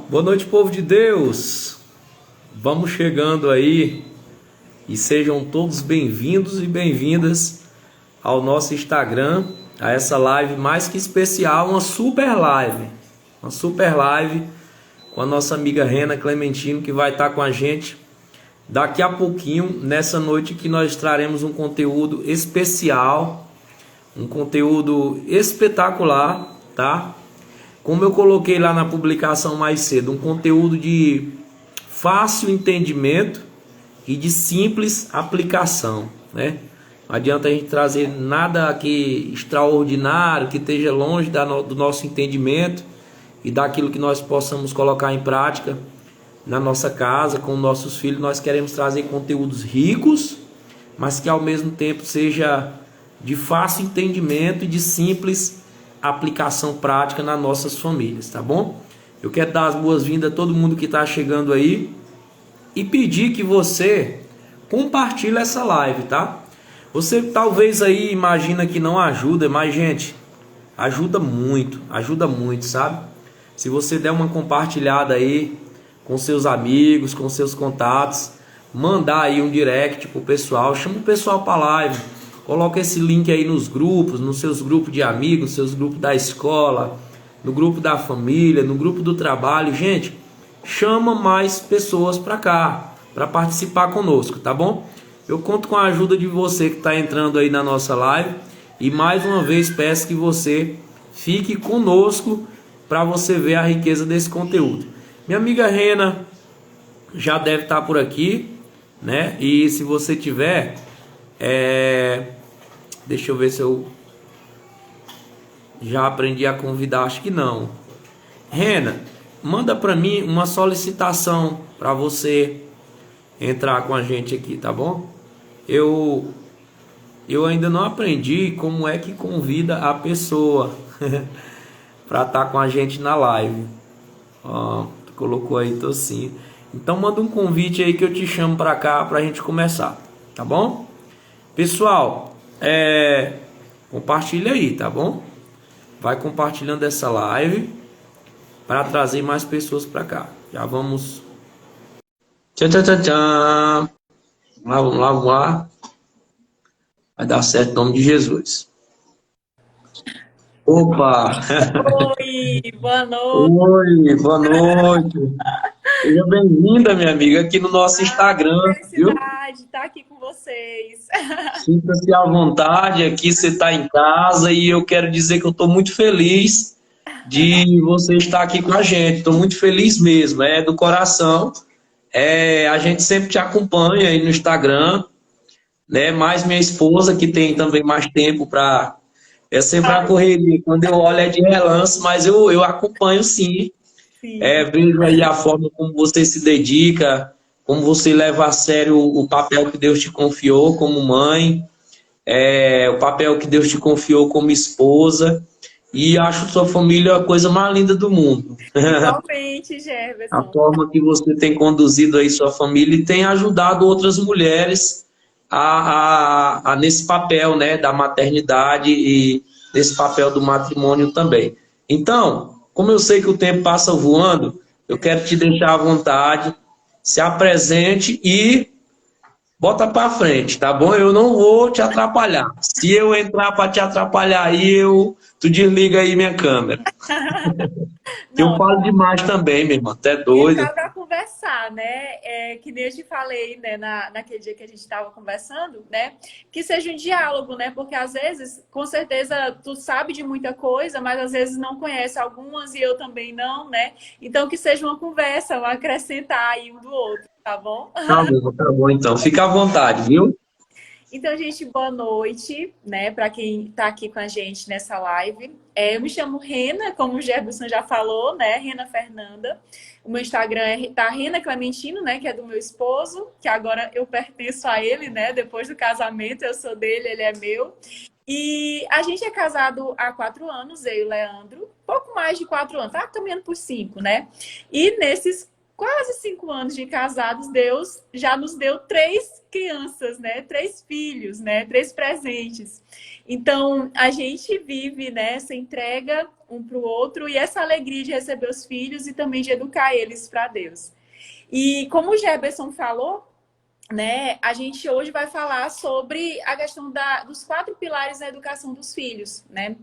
Boa noite, povo de Deus. Vamos chegando aí e sejam todos bem-vindos e bem-vindas ao nosso Instagram, a essa live mais que especial, uma super live com a nossa amiga Rena Clementino, que vai estar com a gente daqui a pouquinho, nessa noite que nós traremos um conteúdo especial, um conteúdo espetacular, tá? Como eu coloquei lá na publicação mais cedo, um conteúdo de fácil entendimento e de simples aplicação, né? Não adianta a gente trazer nada aqui extraordinário, que esteja longe do nosso entendimento e daquilo que nós possamos colocar em prática na nossa casa, com nossos filhos. Nós queremos trazer conteúdos ricos, mas que ao mesmo tempo seja de fácil entendimento e de simples aplicação prática nas nossas famílias, tá bom? Eu quero dar as boas-vindas a todo mundo que está chegando aí e pedir que você compartilhe essa live, tá? Você talvez aí imagina que não ajuda, mas gente, ajuda muito, sabe? Se você der uma compartilhada aí com seus amigos, com seus contatos, mandar aí um direct pro pessoal, chama o pessoal para live. Coloca esse link aí nos grupos, nos seus grupos de amigos, nos seus grupos da escola, no grupo da família, no grupo do trabalho. Gente, chama mais pessoas para cá, para participar conosco, tá bom? Eu conto com a ajuda de você que está entrando aí na nossa live. E mais uma vez peço que você fique conosco para você ver a riqueza desse conteúdo. Minha amiga Rena já deve estar por aqui, né? E se você tiver... Deixa eu ver se eu já aprendi a convidar, acho que não. Rena, manda para mim uma solicitação para você entrar com a gente aqui, tá bom? Eu ainda não aprendi como é que convida a pessoa para estar com a gente na live. Ó, tu colocou aí, tô sim. Então manda um convite aí que eu te chamo para cá para a gente começar, tá bom? Pessoal, compartilha aí, tá bom? Vai compartilhando essa live para trazer mais pessoas para cá. Já vamos. Tchau, tchau, tchau, tchau. Vamos lá, vamos lá. Vai dar certo em nome de Jesus. Opa! Oi, boa noite. Oi, boa noite. Seja bem-vinda, minha amiga, aqui no nosso Instagram, viu? Felicidade estar aqui com vocês. Sinta-se à vontade, aqui você está em casa e eu quero dizer que eu estou muito feliz de você estar aqui com a gente. Estou muito feliz mesmo, do coração. A gente sempre te acompanha aí no Instagram, né? Mais minha esposa, que tem também mais tempo para... É sempre a correria. Quando eu olho é de relance, mas eu acompanho sim. Sim. Vejo aí a forma como você se dedica, como você leva a sério o papel que Deus te confiou como mãe, o papel que Deus te confiou como esposa, e acho sua família a coisa mais linda do mundo. Igualmente, A Jefferson. forma que você tem conduzido aí sua família e tem ajudado outras mulheres nesse papel, né, da maternidade e nesse papel do matrimônio também. Então, como eu sei que o tempo passa voando, eu quero te deixar à vontade, se apresente e bota para frente, tá bom? Eu não vou te atrapalhar. Se eu entrar para te atrapalhar aí, tu desliga aí minha câmera. Eu Não, falo demais também, meu irmão, até e doido. cá para conversar, né? Que nem eu te falei, né, naquele dia que a gente estava conversando, né? Que seja um diálogo, né? Porque às vezes, com certeza, tu sabe de muita coisa, mas às vezes não conhece algumas e eu também não, né? Então que seja uma conversa, um acrescentar aí um do outro, tá bom? Tá bom então. Fica à vontade, viu? Então, gente, boa noite, né, para quem está aqui com a gente nessa live. Eu me chamo Rena, como o Jefferson já falou, né, Rena Fernanda. O meu Instagram tá Rena Clementino, né, que é do meu esposo, que agora eu pertenço a ele, né, depois do casamento, eu sou dele, ele é meu. E a gente é casado há 4 anos, eu e o Leandro, pouco mais de 4 anos, tá caminhando por 5, né? E nesses quase 5 anos de casados, Deus já nos deu 3 crianças, né? 3 filhos, né? 3 presentes. Então, a gente vive nessa entrega um para o outro e essa alegria de receber os filhos e também de educar eles para Deus. E como o Gerberson falou, né, a gente hoje vai falar sobre a questão dos 4 pilares da educação dos filhos, né?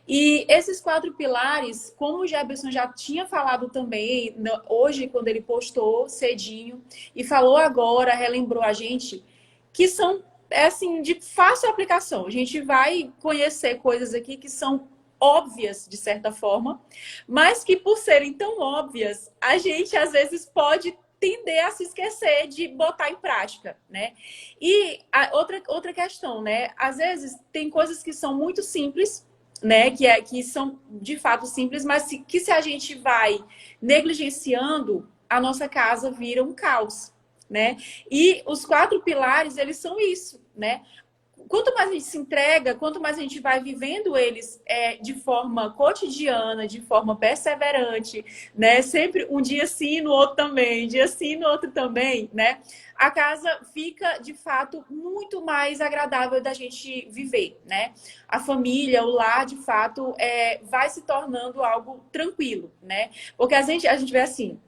E esses 4 pilares, como o Gerberson já tinha falado também hoje, quando ele postou cedinho, e falou agora, relembrou a gente, que são, assim, de fácil aplicação. A gente vai conhecer coisas aqui que são óbvias, de certa forma, mas que por serem tão óbvias, a gente às vezes pode tender a se esquecer de botar em prática, né? E outra questão, né? Às vezes tem coisas que são muito simples, né? Que são de fato simples, mas que se a gente vai negligenciando, a nossa casa vira um caos, né? E os 4 pilares, eles são isso, né? Quanto mais a gente se entrega, quanto mais a gente vai vivendo eles de forma cotidiana, de forma perseverante, né? Sempre um dia sim, no outro também, um dia sim, no outro também, né? A casa fica, de fato, muito mais agradável da gente viver, né? A família, o lar, de fato, vai se tornando algo tranquilo, né? Porque a gente vê assim,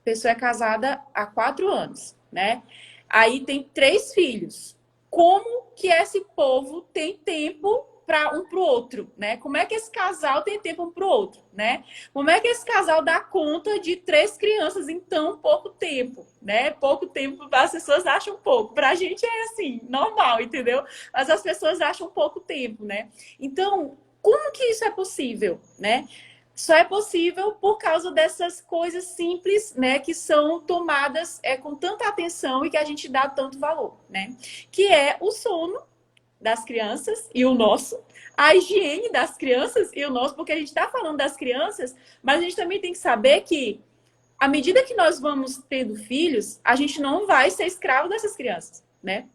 a pessoa é casada há 4 anos, né? Aí tem 3 filhos. Como que esse povo tem tempo para um para o outro, né? Como é que esse casal tem tempo um para o outro, né? Como é que esse casal dá conta de 3 crianças em tão pouco tempo, né? Pouco tempo, as pessoas acham pouco. Para a gente é assim, normal, entendeu? Mas as pessoas acham pouco tempo, né? Então, como que isso é possível, né? Só é possível por causa dessas coisas simples, né, que são tomadas com tanta atenção e que a gente dá tanto valor, né? Que é o sono das crianças e o nosso, a higiene das crianças e o nosso, porque a gente está falando das crianças, mas a gente também tem que saber que, à medida que nós vamos tendo filhos, a gente não vai ser escravo dessas crianças, né?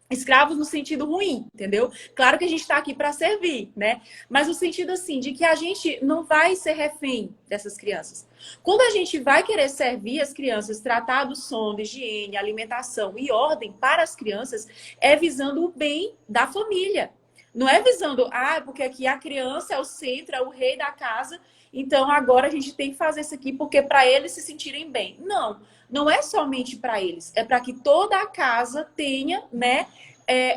Escravos no sentido ruim, entendeu? Claro que a gente está aqui para servir, né? Mas no sentido assim, de que a gente não vai ser refém dessas crianças. Quando a gente vai querer servir as crianças, tratar do sono, higiene, alimentação e ordem para as crianças, é visando o bem da família. Não é visando, porque aqui a criança é o centro, é o rei da casa, então agora a gente tem que fazer isso aqui porque para eles se sentirem bem. Não. Não é somente para eles, é para que toda a casa tenha, né,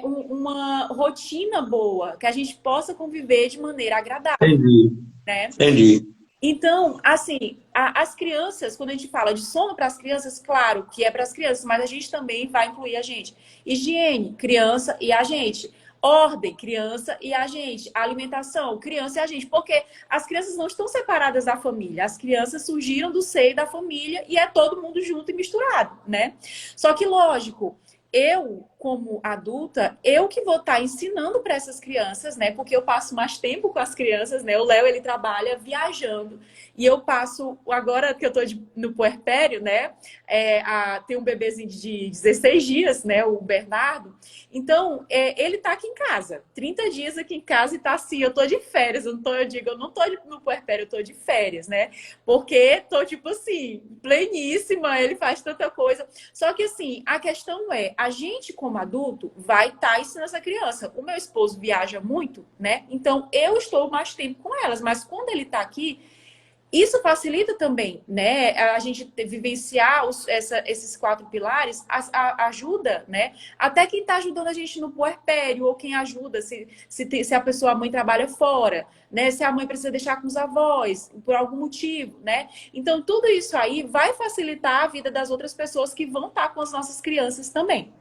uma rotina boa, que a gente possa conviver de maneira agradável. Entendi. Né? Entendi. Então, assim, as crianças, quando a gente fala de sono para as crianças, claro que é para as crianças, mas a gente também vai incluir a gente. Higiene, criança e a gente. Ordem, criança e a gente. Alimentação, criança e a gente. Porque as crianças não estão separadas da família. As crianças surgiram do seio da família e é todo mundo junto e misturado, né? Só que, lógico, eu, como adulta, eu que vou estar ensinando para essas crianças, né? Porque eu passo mais tempo com as crianças, né? O Léo, ele trabalha viajando. E eu passo, agora que eu tô no puerpério, né? Tem um bebezinho de 16 dias, né? O Bernardo. Então, ele tá aqui em casa. 30 dias aqui em casa e tá assim, eu tô de férias. Eu não tô no puerpério, eu tô de férias, né? Porque tô, tipo assim, pleníssima, ele faz tanta coisa. Só que, assim, a questão é, a gente, como adulto, vai estar ensinando essa criança. O meu esposo viaja muito, né? Então, eu estou mais tempo com elas. Mas quando ele tá aqui, isso facilita também, né? A gente vivenciar esses 4 pilares ajuda, né? Até quem está ajudando a gente no puerpério, ou quem ajuda se a mãe trabalha fora, né? Se a mãe precisa deixar com os avós, por algum motivo, né? Então, tudo isso aí vai facilitar a vida das outras pessoas que vão estar com as nossas crianças também.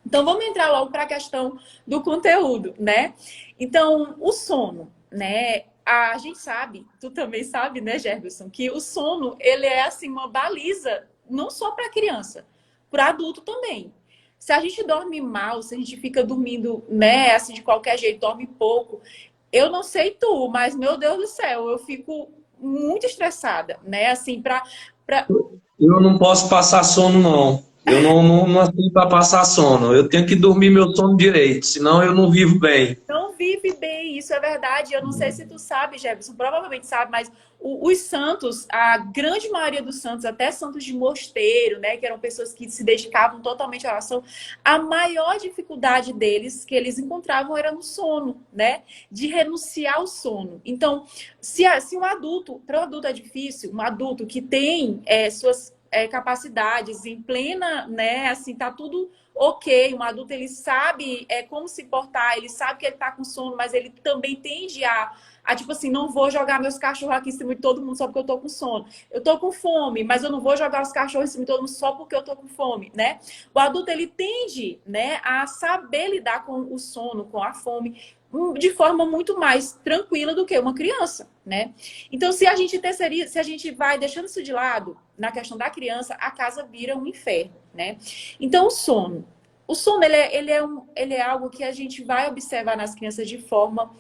Então, vamos entrar logo para a questão do conteúdo, né? Então, o sono, né? A gente sabe, tu também sabe, né, Gerberson, que o sono, ele é assim uma baliza, não só para criança, para adulto também. Se a gente dorme mal, se a gente fica dormindo, né, assim, de qualquer jeito, dorme pouco, eu não sei tu, mas, meu Deus do céu, eu fico muito estressada, né, assim, Eu não posso passar sono, não. Eu não nasci para passar sono. Eu tenho que dormir meu sono direito, senão eu não vivo bem. Não vive bem, isso é verdade. Eu não sei se tu sabe, Jefferson, provavelmente sabe, mas os santos, a grande maioria dos santos, até santos de mosteiro, né, que eram pessoas que se dedicavam totalmente à oração, a maior dificuldade deles, que eles encontravam, era no sono, né, de renunciar ao sono. Então, se um adulto, para um adulto é difícil, um adulto que tem suas capacidades em plena, né, assim, tá tudo ok, um adulto ele sabe como se portar, ele sabe que ele tá com sono, mas ele também tende a tipo assim, não vou jogar meus cachorros aqui em cima de todo mundo só porque eu tô com sono. Eu tô com fome, mas eu não vou jogar os cachorros em cima de todo mundo só porque eu tô com fome, né? O adulto ele tende, né, a saber lidar com o sono, com a fome, de forma muito mais tranquila do que uma criança, né? Então, se a gente terceiriza, se a gente vai deixando isso de lado, na questão da criança, a casa vira um inferno, né? Então, o sono. O sono, ele é algo que a gente vai observar nas crianças de forma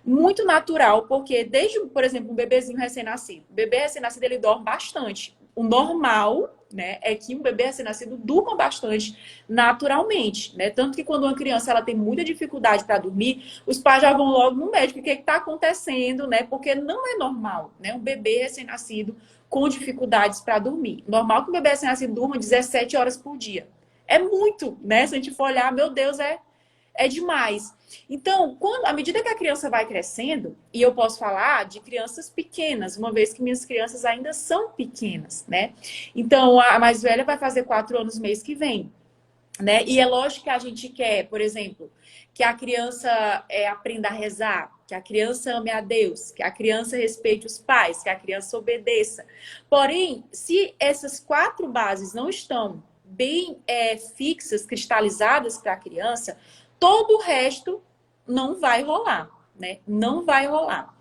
muito natural, porque desde, por exemplo, um bebezinho recém-nascido, o bebê recém-nascido, ele dorme bastante. O normal, né, é que um bebê recém-nascido durma bastante naturalmente, né? Tanto que quando uma criança ela tem muita dificuldade para dormir, os pais já vão logo no médico, o que está acontecendo, né? Porque não é normal, né? Um bebê recém-nascido com dificuldades para dormir. Normal que um bebê recém-nascido durma 17 horas por dia. É muito, né? Se a gente for olhar, meu Deus, é demais. Então, à medida que a criança vai crescendo, e eu posso falar de crianças pequenas, uma vez que minhas crianças ainda são pequenas, né? Então, a mais velha vai fazer 4 anos mês que vem, né? E é lógico que a gente quer, por exemplo, que a criança aprenda a rezar, que a criança ame a Deus, que a criança respeite os pais, que a criança obedeça. Porém, se essas 4 bases não estão bem fixas, cristalizadas para a criança, todo o resto não vai rolar, né? Não vai rolar.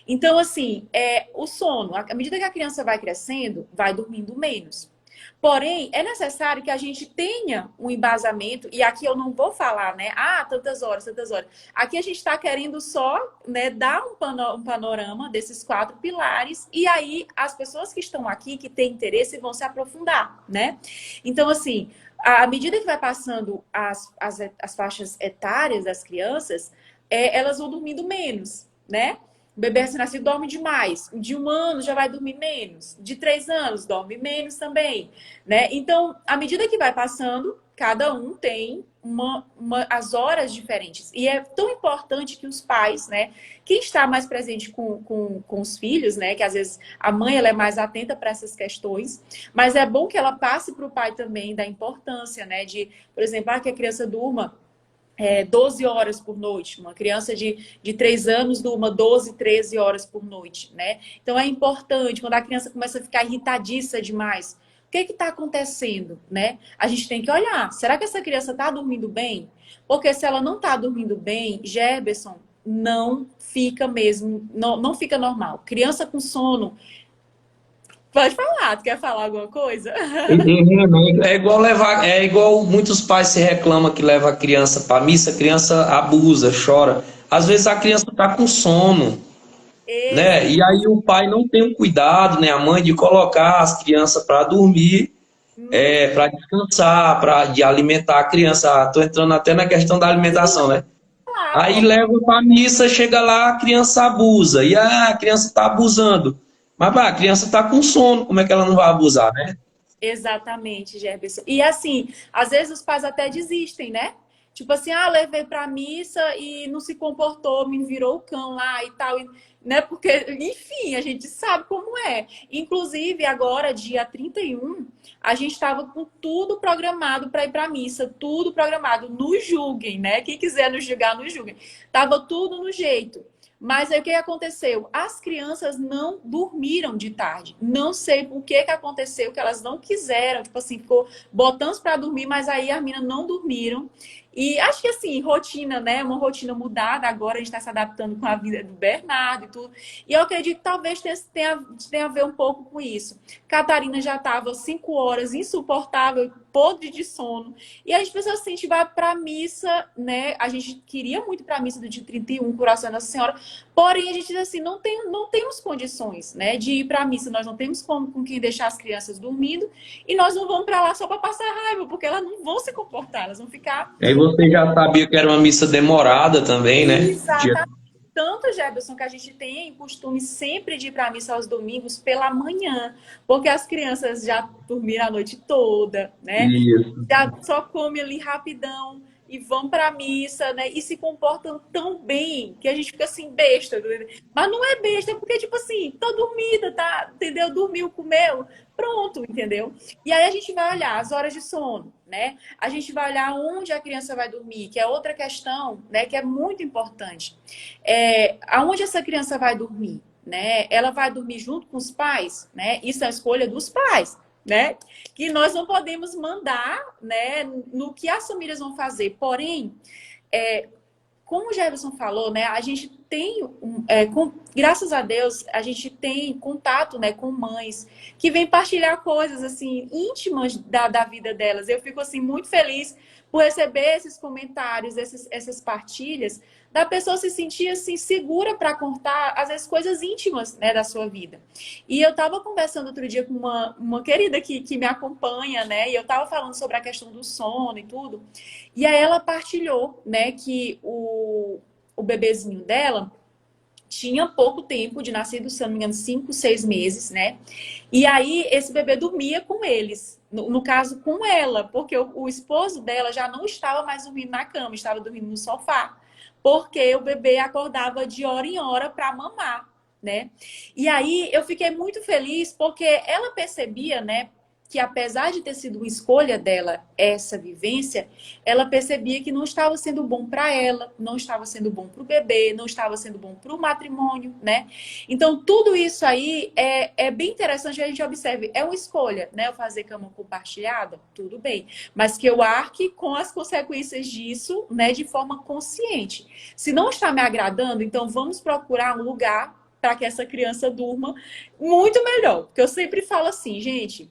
Então, assim, o sono, à medida que a criança vai crescendo, vai dormindo menos. Porém, é necessário que a gente tenha um embasamento, e aqui eu não vou falar, né? Ah, tantas horas, tantas horas. Aqui a gente está querendo só, né, dar um panorama desses 4 pilares, e aí as pessoas que estão aqui, que têm interesse, vão se aprofundar, né? Então, assim, à medida que vai passando as faixas etárias das crianças, elas vão dormindo menos, né? O bebê recém-nascido dorme demais. De 1 ano já vai dormir menos. De 3 anos dorme menos também, né? Então, à medida que vai passando, cada um tem as horas diferentes. E é tão importante que os pais, né? Quem está mais presente com os filhos, né? Que às vezes a mãe ela é mais atenta para essas questões, mas é bom que ela passe para o pai também da importância, né? De, por exemplo, que a criança durma 12 horas por noite. Uma criança de 3 anos durma 12, 13 horas por noite, né? Então é importante, quando a criança começa a ficar irritadiça demais, o que está acontecendo, né? A gente tem que olhar, será que essa criança está dormindo bem? Porque se ela não está dormindo bem, Gerberson, não fica mesmo, não fica normal. Criança com sono, pode falar, tu quer falar alguma coisa? É igual muitos pais se reclamam que leva a criança para missa, a criança abusa, chora. Às vezes a criança está com sono, né? E aí o pai não tem o cuidado, né? A mãe de colocar as crianças para dormir, para descansar, de alimentar a criança. Estou entrando até na questão da alimentação, né? Aí Claro. leva para missa, chega lá, a criança abusa. E a criança está abusando. Mas pá, a criança está com sono, como é que ela não vai abusar, né? Exatamente, Gerberson. E assim, às vezes os pais até desistem, né? Tipo assim, levei pra missa e não se comportou, me virou o cão lá e tal, né? Porque, enfim, a gente sabe como é. Inclusive, agora, dia 31, a gente estava com tudo programado para ir pra missa, tudo programado. Nos julguem, né? Quem quiser nos julgar, nos julguem. Tava tudo no jeito. Mas aí o que aconteceu? As crianças não dormiram de tarde. Não sei por que aconteceu, que elas não quiseram, tipo assim, ficou botando para dormir, mas aí as meninas não dormiram. E acho que assim, rotina, né? Uma rotina mudada, agora a gente está se adaptando com a vida do Bernardo e tudo. E eu acredito que talvez tenha a ver um pouco com isso. Catarina já estava 5 horas insuportável, podre de sono. E a gente pensou assim, a gente vai pra missa, né? A gente queria muito ir pra missa do dia 31, Coração da Nossa Senhora, porém a gente diz assim, não temos condições, né, de ir pra missa, nós não temos como com quem deixar as crianças dormindo, e nós não vamos pra lá só pra passar raiva, porque elas não vão se comportar, elas vão ficar... Aí você já sabia que era uma missa demorada também, né? Exatamente. Tanto, Jefferson, que a gente tem costume sempre de ir para a missa aos domingos pela manhã, porque as crianças já dormiram a noite toda, né? Isso. Já só comem ali rapidão e vão para a missa, né? E se comportam tão bem que a gente fica assim, besta. Mas não é besta, porque, tipo assim, tá dormida, tá? Entendeu? Dormiu, comeu, pronto, entendeu? E aí a gente vai olhar as horas de sono, né? A gente vai olhar onde a criança vai dormir, que é outra questão, né? Que é muito importante. Aonde essa criança vai dormir, né? Ela vai dormir junto com os pais, né? Isso é a escolha dos pais, né? Que nós não podemos mandar, né? No que as famílias vão fazer. Porém, como o Jefferson falou, né? A gente tem, graças a Deus, a gente tem contato, né, com mães que vêm partilhar coisas assim íntimas da vida delas. Eu fico assim muito feliz por receber esses comentários, essas partilhas, da pessoa se sentir assim segura para contar às vezes coisas íntimas, né, da sua vida. E eu estava conversando outro dia com uma querida que me acompanha, né? E eu estava falando sobre a questão do sono e tudo. E aí ela partilhou, né, que o bebezinho dela tinha pouco tempo de nascido, se não me engano, 5, 6 meses, né? E aí esse bebê dormia com eles, no caso com ela, porque o esposo dela já não estava mais dormindo na cama, estava dormindo no sofá, porque o bebê acordava de hora em hora para mamar, né? E aí eu fiquei muito feliz porque ela percebia, né, que apesar de ter sido uma escolha dela essa vivência, ela percebia que não estava sendo bom para ela, não estava sendo bom para o bebê, não estava sendo bom para o matrimônio, né? Então, tudo isso aí é bem interessante que a gente observe. É uma escolha, né? Eu fazer cama compartilhada, tudo bem. Mas que eu arque com as consequências disso, né? De forma consciente. Se não está me agradando, então vamos procurar um lugar para que essa criança durma muito melhor. Porque eu sempre falo assim, gente...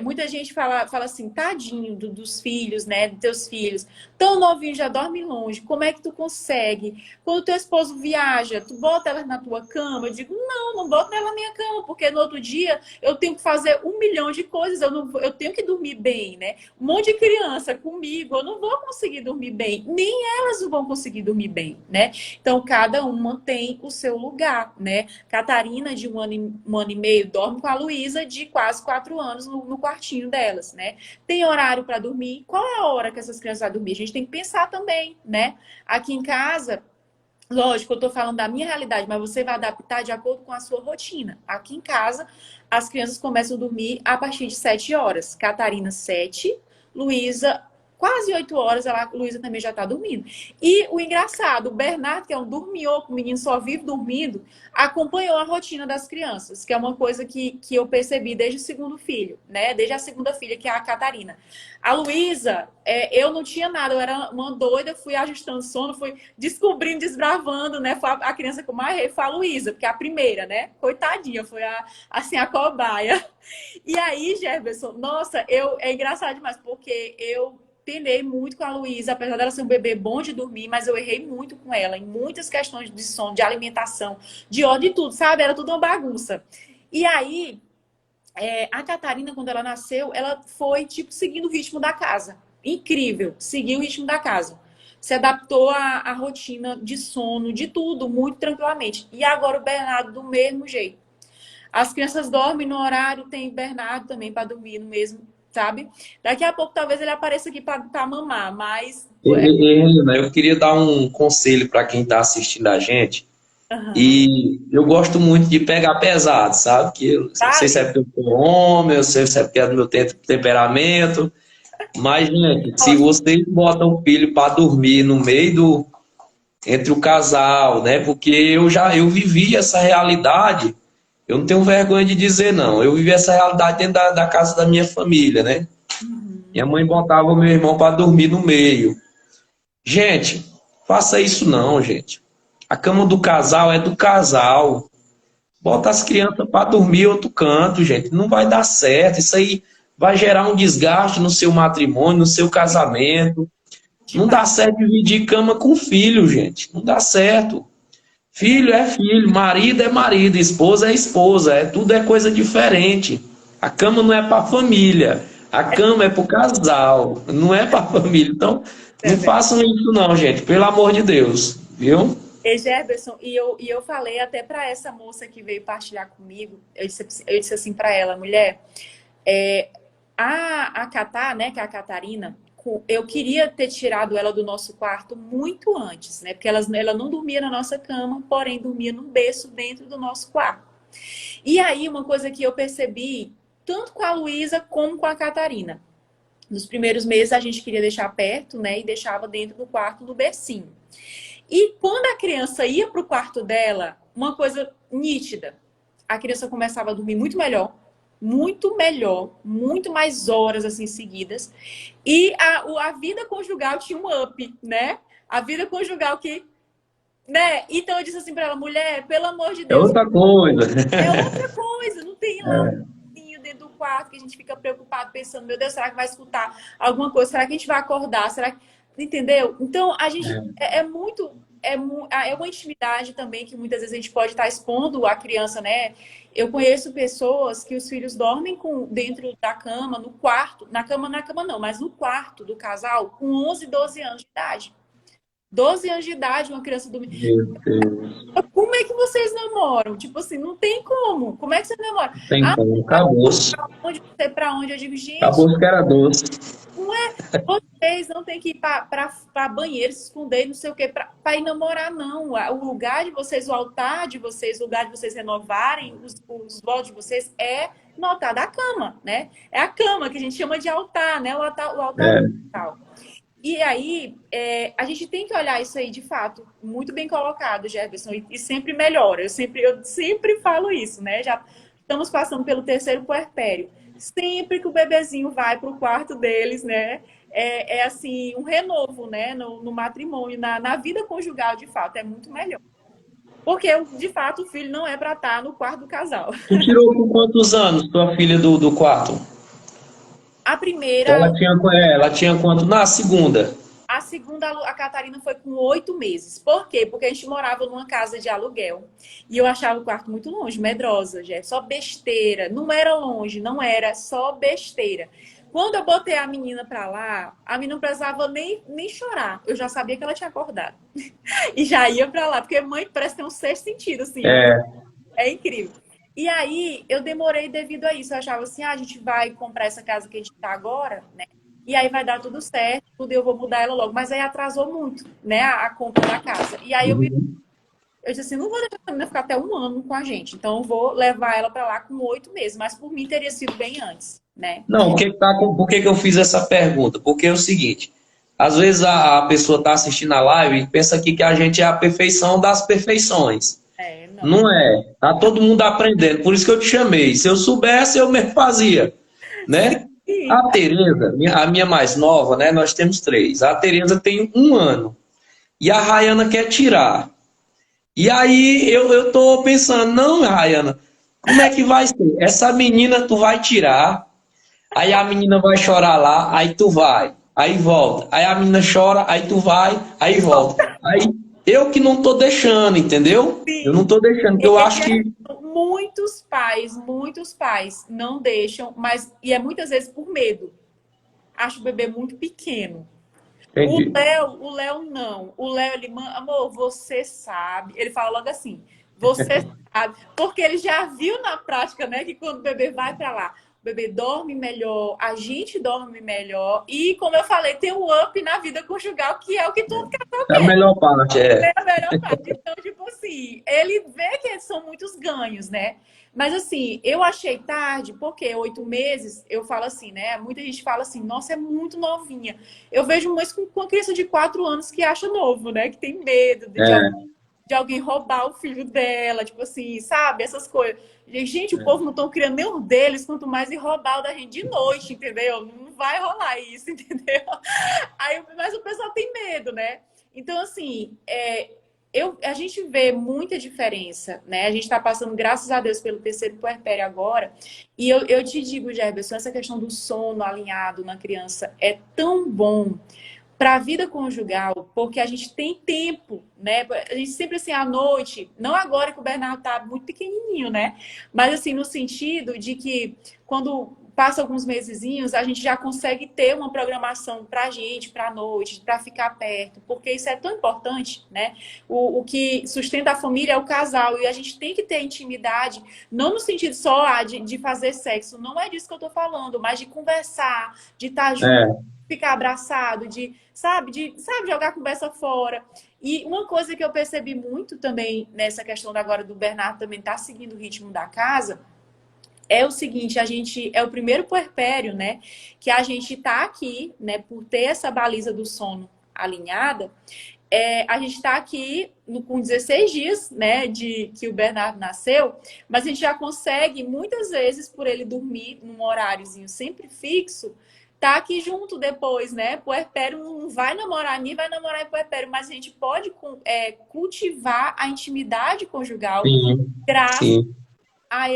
muita gente fala assim, tadinho dos filhos, né? Dos teus filhos. Tão novinho, já dorme longe. Como é que tu consegue? Quando teu esposo viaja, tu bota ela na tua cama? Eu digo, não boto ela na minha cama, porque no outro dia eu tenho que fazer 1 milhão de coisas, eu tenho que dormir bem, né? Um monte de criança comigo, eu não vou conseguir dormir bem. Nem elas não vão conseguir dormir bem, né? Então, cada uma tem o seu lugar, né? Catarina, de 1 ano e meio, dorme com a Luísa, de quase 4 anos, no quartinho delas, né? Tem horário para dormir? Qual é a hora que essas crianças vão dormir? A gente tem que pensar também, né? Aqui em casa, lógico, eu tô falando da minha realidade, mas você vai adaptar de acordo com a sua rotina. Aqui em casa, as crianças começam a dormir a partir de 7 horas. Catarina, 7. Luísa, quase 8 horas, a Luísa também já tá dormindo. E o engraçado, o Bernardo, que é um dorminhoco, o menino só vive dormindo, acompanhou a rotina das crianças, que é uma coisa que eu percebi desde o segundo filho, né? Desde a segunda filha, que é a Catarina. A Luísa, eu não tinha nada, eu era uma doida, fui ajustando sono, fui descobrindo, desbravando, né? Foi a criança que eu mais errei foi a Luísa, porque é a primeira, né? Coitadinha, foi a cobaia. E aí, Jefferson, nossa, é engraçado demais, porque eu penei muito com a Luísa, apesar dela ser um bebê bom de dormir, mas eu errei muito com ela em muitas questões de sono, de alimentação, de ordem, de tudo, sabe? Era tudo uma bagunça. E aí, a Catarina, quando ela nasceu, ela foi, tipo, seguindo o ritmo da casa. Incrível, seguiu o ritmo da casa. Se adaptou à rotina de sono, de tudo, muito tranquilamente. E agora o Bernardo, do mesmo jeito. As crianças dormem no horário, tem Bernardo também para dormir no mesmo, sabe? Daqui a pouco talvez ele apareça aqui para mamar, mas... Helena, eu queria dar um conselho para quem está assistindo a gente. Aham. E eu gosto muito de pegar pesado, sabe? Que eu não sei se é Vale? porque eu sou homem, eu sei se é porque é do meu temperamento. Mas, gente, se Nossa. vocês botam o filho para dormir no meio entre o casal, né? Porque eu vivi essa realidade. Eu não tenho vergonha de dizer não. Eu vivi essa realidade dentro da casa da minha família, né? Minha Uhum. mãe botava o meu irmão para dormir no meio. Gente, faça isso não, gente. A cama do casal é do casal. Bota as crianças para dormir em outro canto, gente. Não vai dar certo. Isso aí vai gerar um desgaste no seu matrimônio, no seu casamento. Não dá Demais. certo dividir cama com filho, gente. Não dá certo. Filho é filho, marido é marido, esposa é esposa, tudo é coisa diferente. A cama não é para a família, a cama é para o casal, não é para a família. Então, É não verdade. façam isso não, gente, pelo amor de Deus, viu? E Gerberson, e eu falei até para essa moça que veio partilhar comigo, eu disse assim para ela, mulher, é, a Catá, né, que é a Catarina, eu queria ter tirado ela do nosso quarto muito antes, né, porque ela não dormia na nossa cama, porém dormia no berço dentro do nosso quarto. E aí, uma coisa que eu percebi, tanto com a Luísa como com a Catarina, nos primeiros meses a gente queria deixar perto, né, e deixava dentro do quarto do bercinho. E quando a criança ia para o quarto dela, uma coisa nítida, a criança começava a dormir muito melhor, muito mais horas assim seguidas. E a vida conjugal tinha um up, né? A vida conjugal que, né? Então eu disse assim para ela, mulher, pelo amor de É Deus, outra coisa. é outra coisa, não tem lá um vizinho dentro do quarto que a gente fica preocupado pensando, meu Deus, será que vai escutar alguma coisa? Será que a gente vai acordar? Será que... Entendeu? Então, a gente é muito. É uma intimidade também que muitas vezes a gente pode estar expondo a criança, né? Eu conheço pessoas que os filhos dormem dentro da cama, no quarto, na cama não, mas no quarto do casal, com 11, 12 anos de idade. 12 anos de idade, uma criança dorme. Meu Deus, Como é que vocês namoram? Tipo assim, não tem como. Como é que vocês namoram? não tem Ah, como. Acabou-se. onde você pra onde? Eu digo, gente, Acabou-se que era doce. não é. Vocês não tem que ir pra banheiro, se esconder, não sei o quê, pra ir namorar, não. O lugar de vocês, o altar de vocês, o lugar de vocês renovarem os votos de vocês é no altar da cama, né? É a cama que a gente chama de altar, né? O altar do É, casal. E aí, a gente tem que olhar isso aí de fato, muito bem colocado, Jefferson, e sempre melhora. Eu sempre falo isso, né? Já estamos passando pelo terceiro puerpério. Sempre que o bebezinho vai para o quarto deles, né? É assim, um renovo, né? No matrimônio, na vida conjugal, de fato, é muito melhor. Porque, de fato, o filho não é para estar no quarto do casal. tu tirou com quantos anos tua filha do quarto? A Ela primeira, tinha, ela tinha quanto? Na segunda. A segunda, a Catarina foi com 8 meses. Por quê? Porque a gente morava numa casa de aluguel. E eu achava o quarto muito longe, medrosa, já. Só besteira. Não era longe, não era, só besteira. Quando eu botei a menina pra lá, a menina não precisava nem chorar. Eu já sabia que ela tinha acordado. E já ia pra lá, porque mãe parece ter um sexto sentido, assim. É, É incrível. E aí, eu demorei devido a isso. Eu achava assim, a gente vai comprar essa casa que a gente tá agora, né? E aí vai dar tudo certo, tudo, eu vou mudar ela logo. Mas aí atrasou muito, né, a compra da casa. E aí eu disse assim, não vou deixar a menina ficar até um ano com a gente. Então eu vou levar ela para lá com 8 meses. Mas por mim teria sido bem antes, né? não, por que que eu fiz essa pergunta? Porque é o seguinte, às vezes a pessoa está assistindo a live e pensa aqui que a gente é a perfeição das perfeições. Não. Não é. Tá todo mundo aprendendo. Por isso que eu te chamei. Se eu soubesse, eu mesmo fazia, né? Sim. A Tereza, a minha mais nova, né? Nós temos três. A Tereza tem 1 ano e a Rayana quer tirar. E aí eu tô pensando, não, Rayana, como é que vai ser? Essa menina tu vai tirar. Aí a menina vai chorar lá, aí tu vai, aí volta. Aí a menina chora, aí tu vai, aí volta. Aí eu que não tô deixando, entendeu? Eu não Sim. tô deixando, porque eu acho que. Muitos pais não deixam, mas e é muitas vezes por medo. Acho o bebê muito pequeno. O Entendi. Léo, o Léo não. O Léo, ele, amor, você sabe. Ele fala logo assim, você sabe. Porque ele já viu na prática, né, que quando o bebê vai pra lá, o bebê dorme melhor, a gente dorme melhor. E, como eu falei, tem um up na vida conjugal, que é o que todo casal É a quer. melhor parte, É é. a melhor parte. Então, tipo assim, ele vê que são muitos ganhos, né? Mas assim, eu achei tarde, porque 8 meses, eu falo assim, né? Muita gente fala assim, nossa, é muito novinha. Eu vejo mães com uma criança de 4 anos que acha novo, né? Que tem medo É, de alguém roubar o filho dela, tipo assim, sabe? Essas coisas. Gente, o povo não estão criando nem um deles, quanto mais ir roubar o da gente de noite, entendeu? Não vai rolar isso, entendeu? Aí, mas o pessoal tem medo, né? Então, assim, a gente vê muita diferença, né? A gente está passando, graças a Deus, pelo terceiro puerpério agora. E eu te digo, Gerberson, essa questão do sono alinhado na criança é tão bom para a vida conjugal, porque a gente tem tempo, né? A gente sempre assim, à noite, não agora que o Bernardo tá muito pequenininho, né? Mas assim, no sentido de que quando passa alguns mesezinhos, a gente já consegue ter uma programação para a gente, para a noite, para ficar perto, porque isso é tão importante, né? O que sustenta a família é o casal, e a gente tem que ter intimidade, não no sentido só de fazer sexo, não é disso que eu tô falando, mas de conversar, de estar junto, É, ficar abraçado, sabe, jogar a conversa fora. E uma coisa que eu percebi muito também nessa questão agora do Bernardo também estar seguindo o ritmo da casa é o seguinte, a gente é o primeiro puerpério, né, que a gente tá aqui, né, por ter essa baliza do sono alinhada, a gente está aqui com 16 dias, né, de que o Bernardo nasceu, mas a gente já consegue, muitas vezes, por ele dormir num horáriozinho sempre fixo, tá aqui junto depois, né? Puerpério não vai namorar, nem vai namorar em puerpério, mas a gente pode cultivar a intimidade conjugal sim, graças sim. a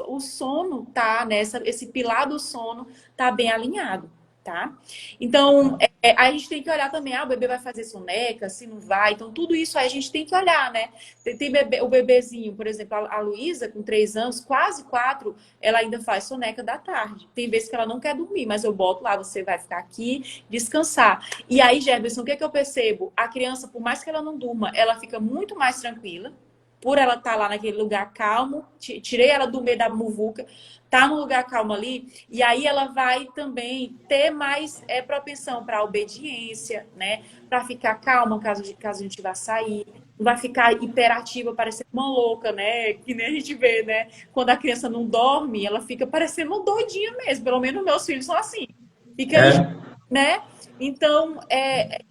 o sono tá nessa, esse pilar do sono tá bem alinhado, tá? Então, a gente tem que olhar também, o bebê vai fazer soneca, se não vai, então tudo isso aí a gente tem que olhar, né? Tem bebê, o bebezinho, por exemplo, a Luísa, com 3 anos, quase 4, ela ainda faz soneca da tarde. Tem vezes que ela não quer dormir, mas eu boto lá, você vai ficar aqui, descansar. E aí, Jefferson, o que é que eu percebo? A criança, por mais que ela não durma, ela fica muito mais tranquila, por ela estar lá naquele lugar calmo, tirei ela do meio da muvuca, tá no lugar calmo ali, e aí ela vai também ter mais propensão para obediência, né? Para ficar calma caso a gente vá sair, não vai ficar hiperativa, parecendo uma louca, né? Que nem a gente vê, né? Quando a criança não dorme, ela fica parecendo uma doidinha mesmo. Pelo menos meus filhos são assim. Fica aí, É, né? Então,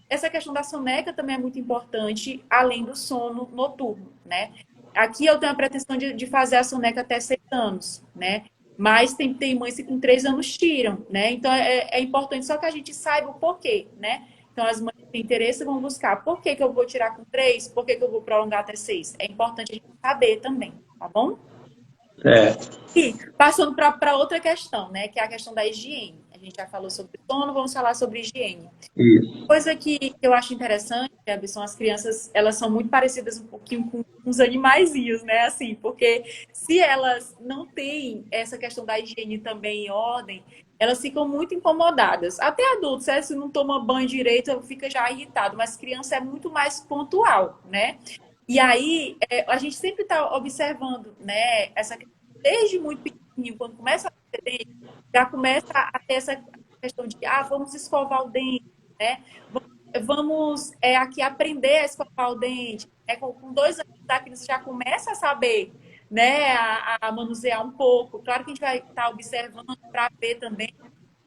essa questão da soneca também é muito importante, além do sono noturno, né? Aqui eu tenho a pretensão de fazer a soneca até 6 anos, né? Mas tem mães que com 3 anos tiram, né? Então é importante só que a gente saiba o porquê, né? Então as mães que têm interesse vão buscar por que que eu vou tirar com 3, por que que eu vou prolongar até 6. É importante a gente saber também, tá bom? é, E passando para outra questão, né? Que é a questão da higiene. A gente já falou sobre sono, vamos falar sobre higiene. isso. Coisa que eu acho interessante, Gabi, são as crianças, elas são muito parecidas um pouquinho com os animaizinhos, né? Assim, porque se elas não têm essa questão da higiene também em ordem, elas ficam muito incomodadas. Até adultos, se não toma banho direito, fica já irritado, mas criança é muito mais pontual, né? E aí, a gente sempre está observando, né? Essa questão, desde muito pequenininho, quando começa a ter dente, já começa a ter essa questão de, vamos escovar o dente, né? Vamos aqui aprender a escovar o dente. Com 2 anos a criança já começa a saber, né, a manusear um pouco. Claro que a gente vai estar observando para ver também.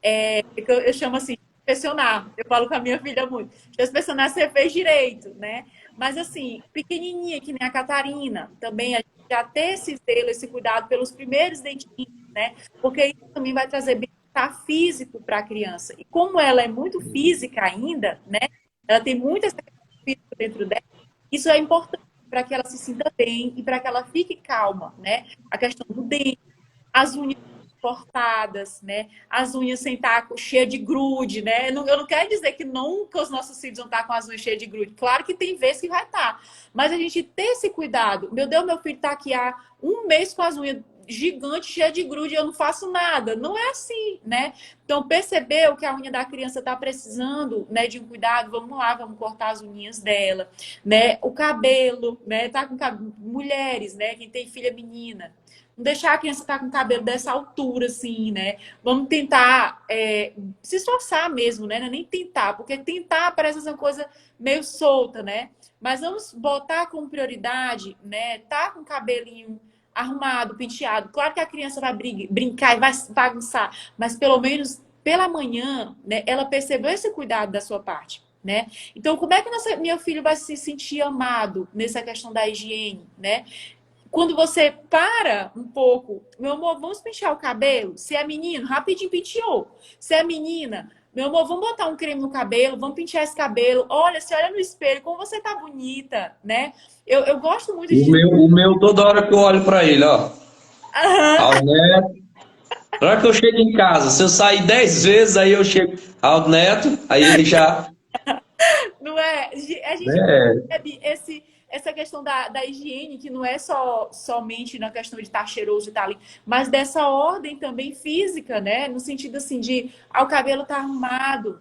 Eu chamo assim, inspecionar. Eu falo com a minha filha muito. Deixa eu inspecionar se você fez direito, né? Mas assim, pequenininha, que nem a Catarina, também a gente já ter esse zelo, esse cuidado pelos primeiros dentinhos, né? Porque isso também vai trazer bem-estar físico para a criança. E como ela é muito física ainda, né? Ela tem muita essa questão física dentro dela. Isso é importante para que ela se sinta bem e para que ela fique calma, né? A questão do dente, as unhas cortadas, né? As unhas sem estar cheia de grude, né? Eu não quero dizer que nunca os nossos filhos vão estar com as unhas cheias de grude. Claro que tem vezes que vai estar. Mas a gente ter esse cuidado. Meu Deus, meu filho está aqui há 1 mês com as unhas gigante, cheia de grude, eu não faço nada. Não é assim, né? Então, percebeu que a unha da criança está precisando, né, de um cuidado, vamos lá, vamos cortar as unhas dela, né? O cabelo, né? Tá com mulheres, né? Quem tem filha menina. Não deixar a criança estar com o cabelo dessa altura, assim, né? Vamos tentar se esforçar mesmo, né? Não é nem tentar, porque tentar parece uma coisa meio solta, né? Mas vamos botar como prioridade, né? Tá com o cabelinho arrumado, penteado. Claro que a criança vai brincar e vai bagunçar, mas pelo menos pela manhã, né, ela percebeu esse cuidado da sua parte, né? Então, como é que meu filho vai se sentir amado nessa questão da higiene, né? Quando você para um pouco, meu amor, vamos pentear o cabelo? Se é menino, rapidinho penteou. Se é menina, Meu amor, vamos botar um creme no cabelo, vamos pentear esse cabelo. Olha, você olha no espelho, como você tá bonita, né? Eu gosto muito de... O meu, toda hora que eu olho pra ele, ó. Aham, Aldo Neto. Na hora que eu chego em casa, se eu sair 10 vezes, aí eu chego. Aldo Neto, aí ele já. não é? A gente É, percebe essa questão da higiene, que não é somente na questão de estar cheiroso e estar ali, mas dessa ordem também física, né? No sentido assim de o cabelo tá arrumado,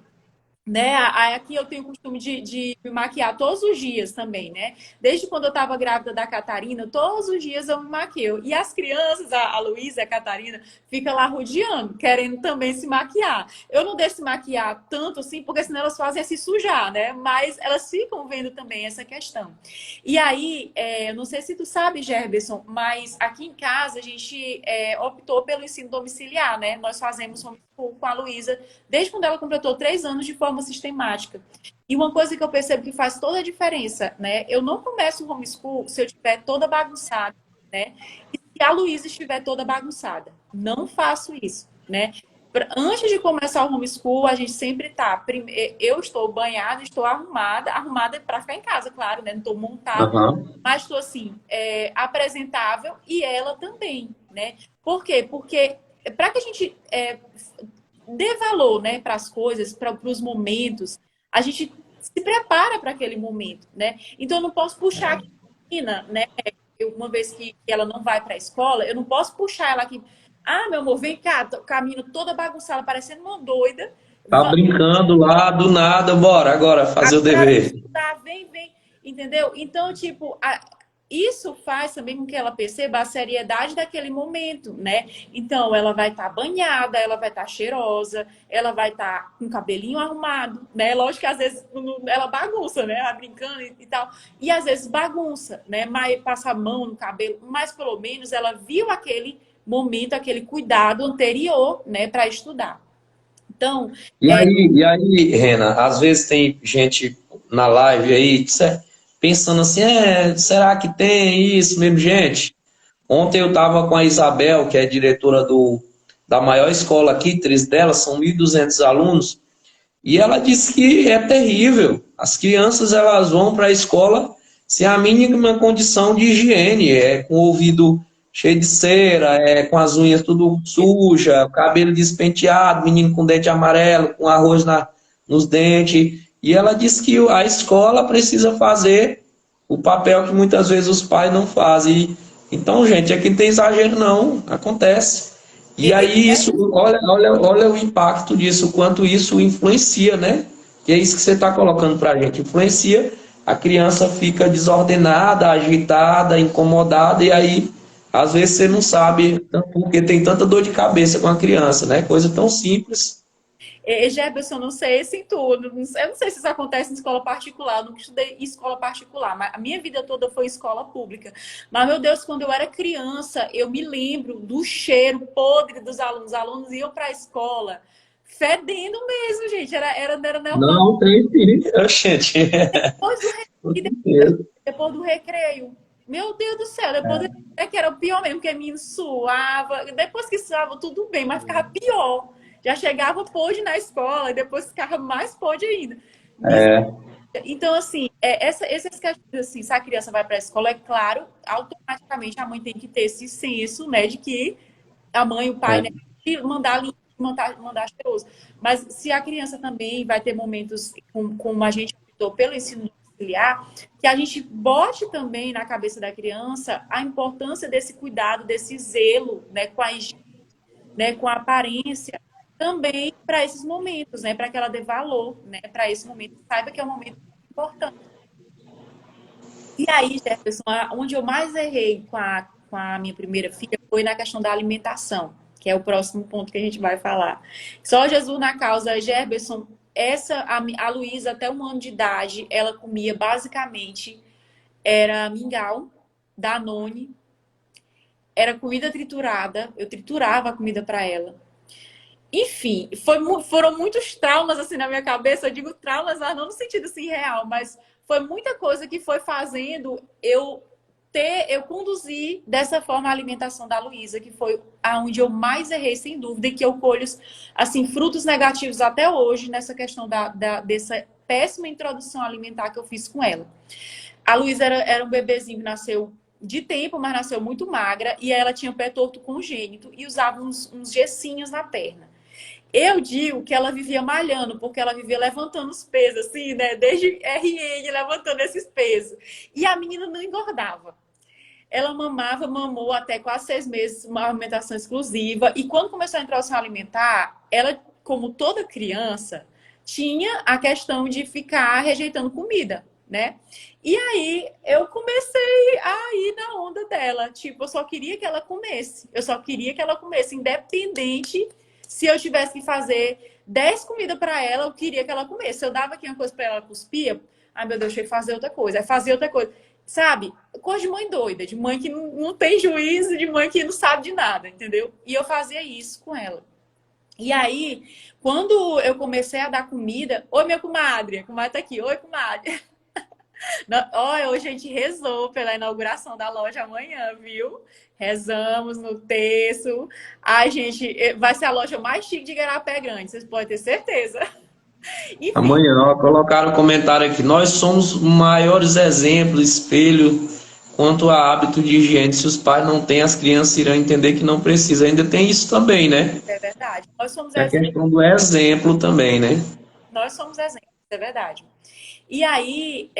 né? Aqui eu tenho o costume de me maquiar todos os dias também, né? Desde quando eu estava grávida da Catarina, todos os dias eu me maquio. E as crianças, a Luísa e a Catarina, fica lá rodeando, querendo também se maquiar. Eu não deixo se maquiar tanto assim, porque senão elas fazem é se sujar, né? Mas elas ficam vendo também essa questão. E aí, eu não sei se tu sabe, Gerberson, mas aqui em casa a gente optou pelo ensino domiciliar, né? Nós fazemos homeschool com a Luísa desde quando ela completou 3 anos de forma sistemática. E uma coisa que eu percebo que faz toda a diferença, né? Eu não começo o homeschool se eu estiver toda bagunçada, né? E se a Luísa estiver toda bagunçada. Não faço isso, né? Antes de começar o homeschool, a gente sempre tá. Eu estou banhada, estou arrumada para ficar em casa, claro, né? Não estou montada, aham. mas estou assim, apresentável e ela também, né? Por quê? Porque para que a gente dê valor, né, para as coisas, para os momentos, a gente se prepara para aquele momento, né? Então eu não posso puxar aqui, né? Uma vez que ela não vai para a escola, eu não posso puxar ela aqui. Ah, meu amor, vem cá, caminho toda bagunçada, parecendo uma doida. Tá brincando lá, do nada, bora agora fazer o Agora dever. estudar, vem, entendeu? Então, tipo, isso faz também com que ela perceba a seriedade daquele momento, né? Então, ela vai estar banhada, ela vai estar cheirosa, ela vai estar com o cabelinho arrumado, né? Lógico que às vezes ela bagunça, né? Ela brincando e tal. E às vezes bagunça, né? Mas passa a mão no cabelo, mas pelo menos ela viu aquele momento, aquele cuidado anterior, né, para estudar. Então, E aí, Rena, às vezes tem gente na live aí pensando assim, será que tem isso mesmo, gente? Ontem eu estava com a Isabel, que é diretora da maior escola aqui, três delas, são 1.200 alunos, e ela disse que é terrível. As crianças elas vão para a escola sem a mínima condição de higiene, com o ouvido cheio de cera, com as unhas tudo suja, cabelo despenteado, menino com dente amarelo, com arroz nos dentes. E ela disse que a escola precisa fazer o papel que muitas vezes os pais não fazem. Então, gente, aqui não tem exagero não, acontece. E aí isso, olha o impacto disso, o quanto isso influencia, né? Que é isso que você está colocando para a gente. Influencia, a criança fica desordenada, agitada, incomodada, e aí, às vezes, você não sabe porque tem tanta dor de cabeça com a criança, né? Coisa tão simples. Jefferson, não sei se tudo. Eu não sei se isso acontece em escola particular. Eu nunca estudei em escola particular, mas a minha vida toda foi em escola pública. Mas, meu Deus, quando eu era criança, eu me lembro do cheiro podre dos alunos. Os alunos iam para a escola fedendo mesmo, gente. Era normal. Não, tem sim, gente. Depois do, Com e certeza. depois do recreio. Meu Deus do céu, depois do recreio, que era o pior mesmo, porque me suava. Depois que suava, tudo bem, mas ficava pior. Já chegava podre na escola e depois ficava mais podre ainda. É, Então, assim, essas questões, assim, se a criança vai para a escola, é claro, automaticamente a mãe tem que ter esse senso, né, de que a mãe, o pai, né, é. de mandar limpo, mandar cheiroso. Mas se a criança também vai ter momentos, como a gente optou pelo ensino domiciliar, que a gente bote também na cabeça da criança a importância desse cuidado, desse zelo, né, com a higiene, né, com a aparência, também para esses momentos, né, para que ela dê valor, né, para esse momento, saiba que é um momento importante. E aí, Jefferson, onde eu mais errei com a minha primeira filha foi na questão da alimentação, que é o próximo ponto que a gente vai falar. Só Jesus na causa, Jefferson, a Luísa, até 1 ano de idade, ela comia basicamente, era mingau, Danone, era comida triturada, eu triturava a comida para ela. Enfim, foram muitos traumas assim na minha cabeça. Eu digo traumas, mas não no sentido assim real, mas foi muita coisa que foi fazendo eu eu conduzi dessa forma a alimentação da Luísa, que foi aonde eu mais errei, sem dúvida, e que eu colho, assim, frutos negativos até hoje nessa questão dessa péssima introdução alimentar que eu fiz com ela. A Luísa era um bebezinho que nasceu de tempo, mas nasceu muito magra, e ela tinha pé torto congênito e usava uns gessinhos na perna. Eu digo que ela vivia malhando, porque ela vivia levantando os pesos, assim, né? Desde RN, levantando esses pesos. E a menina não engordava. Ela mamou até quase 6 meses, uma alimentação exclusiva. E quando começou a introdução alimentar, ela, como toda criança, tinha a questão de ficar rejeitando comida, né? E aí eu comecei a ir na onda dela. Tipo, eu só queria que ela comesse. Eu só queria que ela comesse, independente se eu tivesse que fazer 10 comidas para ela, eu queria que ela comesse. Se eu dava aqui uma coisa para ela, cuspia, ai meu Deus, deixa eu fazer outra coisa. Aí fazia outra coisa. Sabe? Coisa de mãe doida, de mãe que não tem juízo, de mãe que não sabe de nada, entendeu? E eu fazia isso com ela. E aí, quando eu comecei a dar comida... Oi, minha comadre. A comadre tá aqui. Oi, comadre. Olha, hoje a gente rezou pela inauguração da loja amanhã, viu? Rezamos no terço. Ai, gente, vai ser a loja mais chique de Igarapé Grande, vocês podem ter certeza. Enfim. Amanhã, ó, colocaram um comentário aqui. Nós somos maiores exemplos, espelho, quanto a hábito de higiene. Se os pais não têm, as crianças irão entender que não precisa. Ainda tem isso também, né? É verdade. Nós somos É a questão do exemplo também, né? Nós somos exemplos, é verdade. E aí,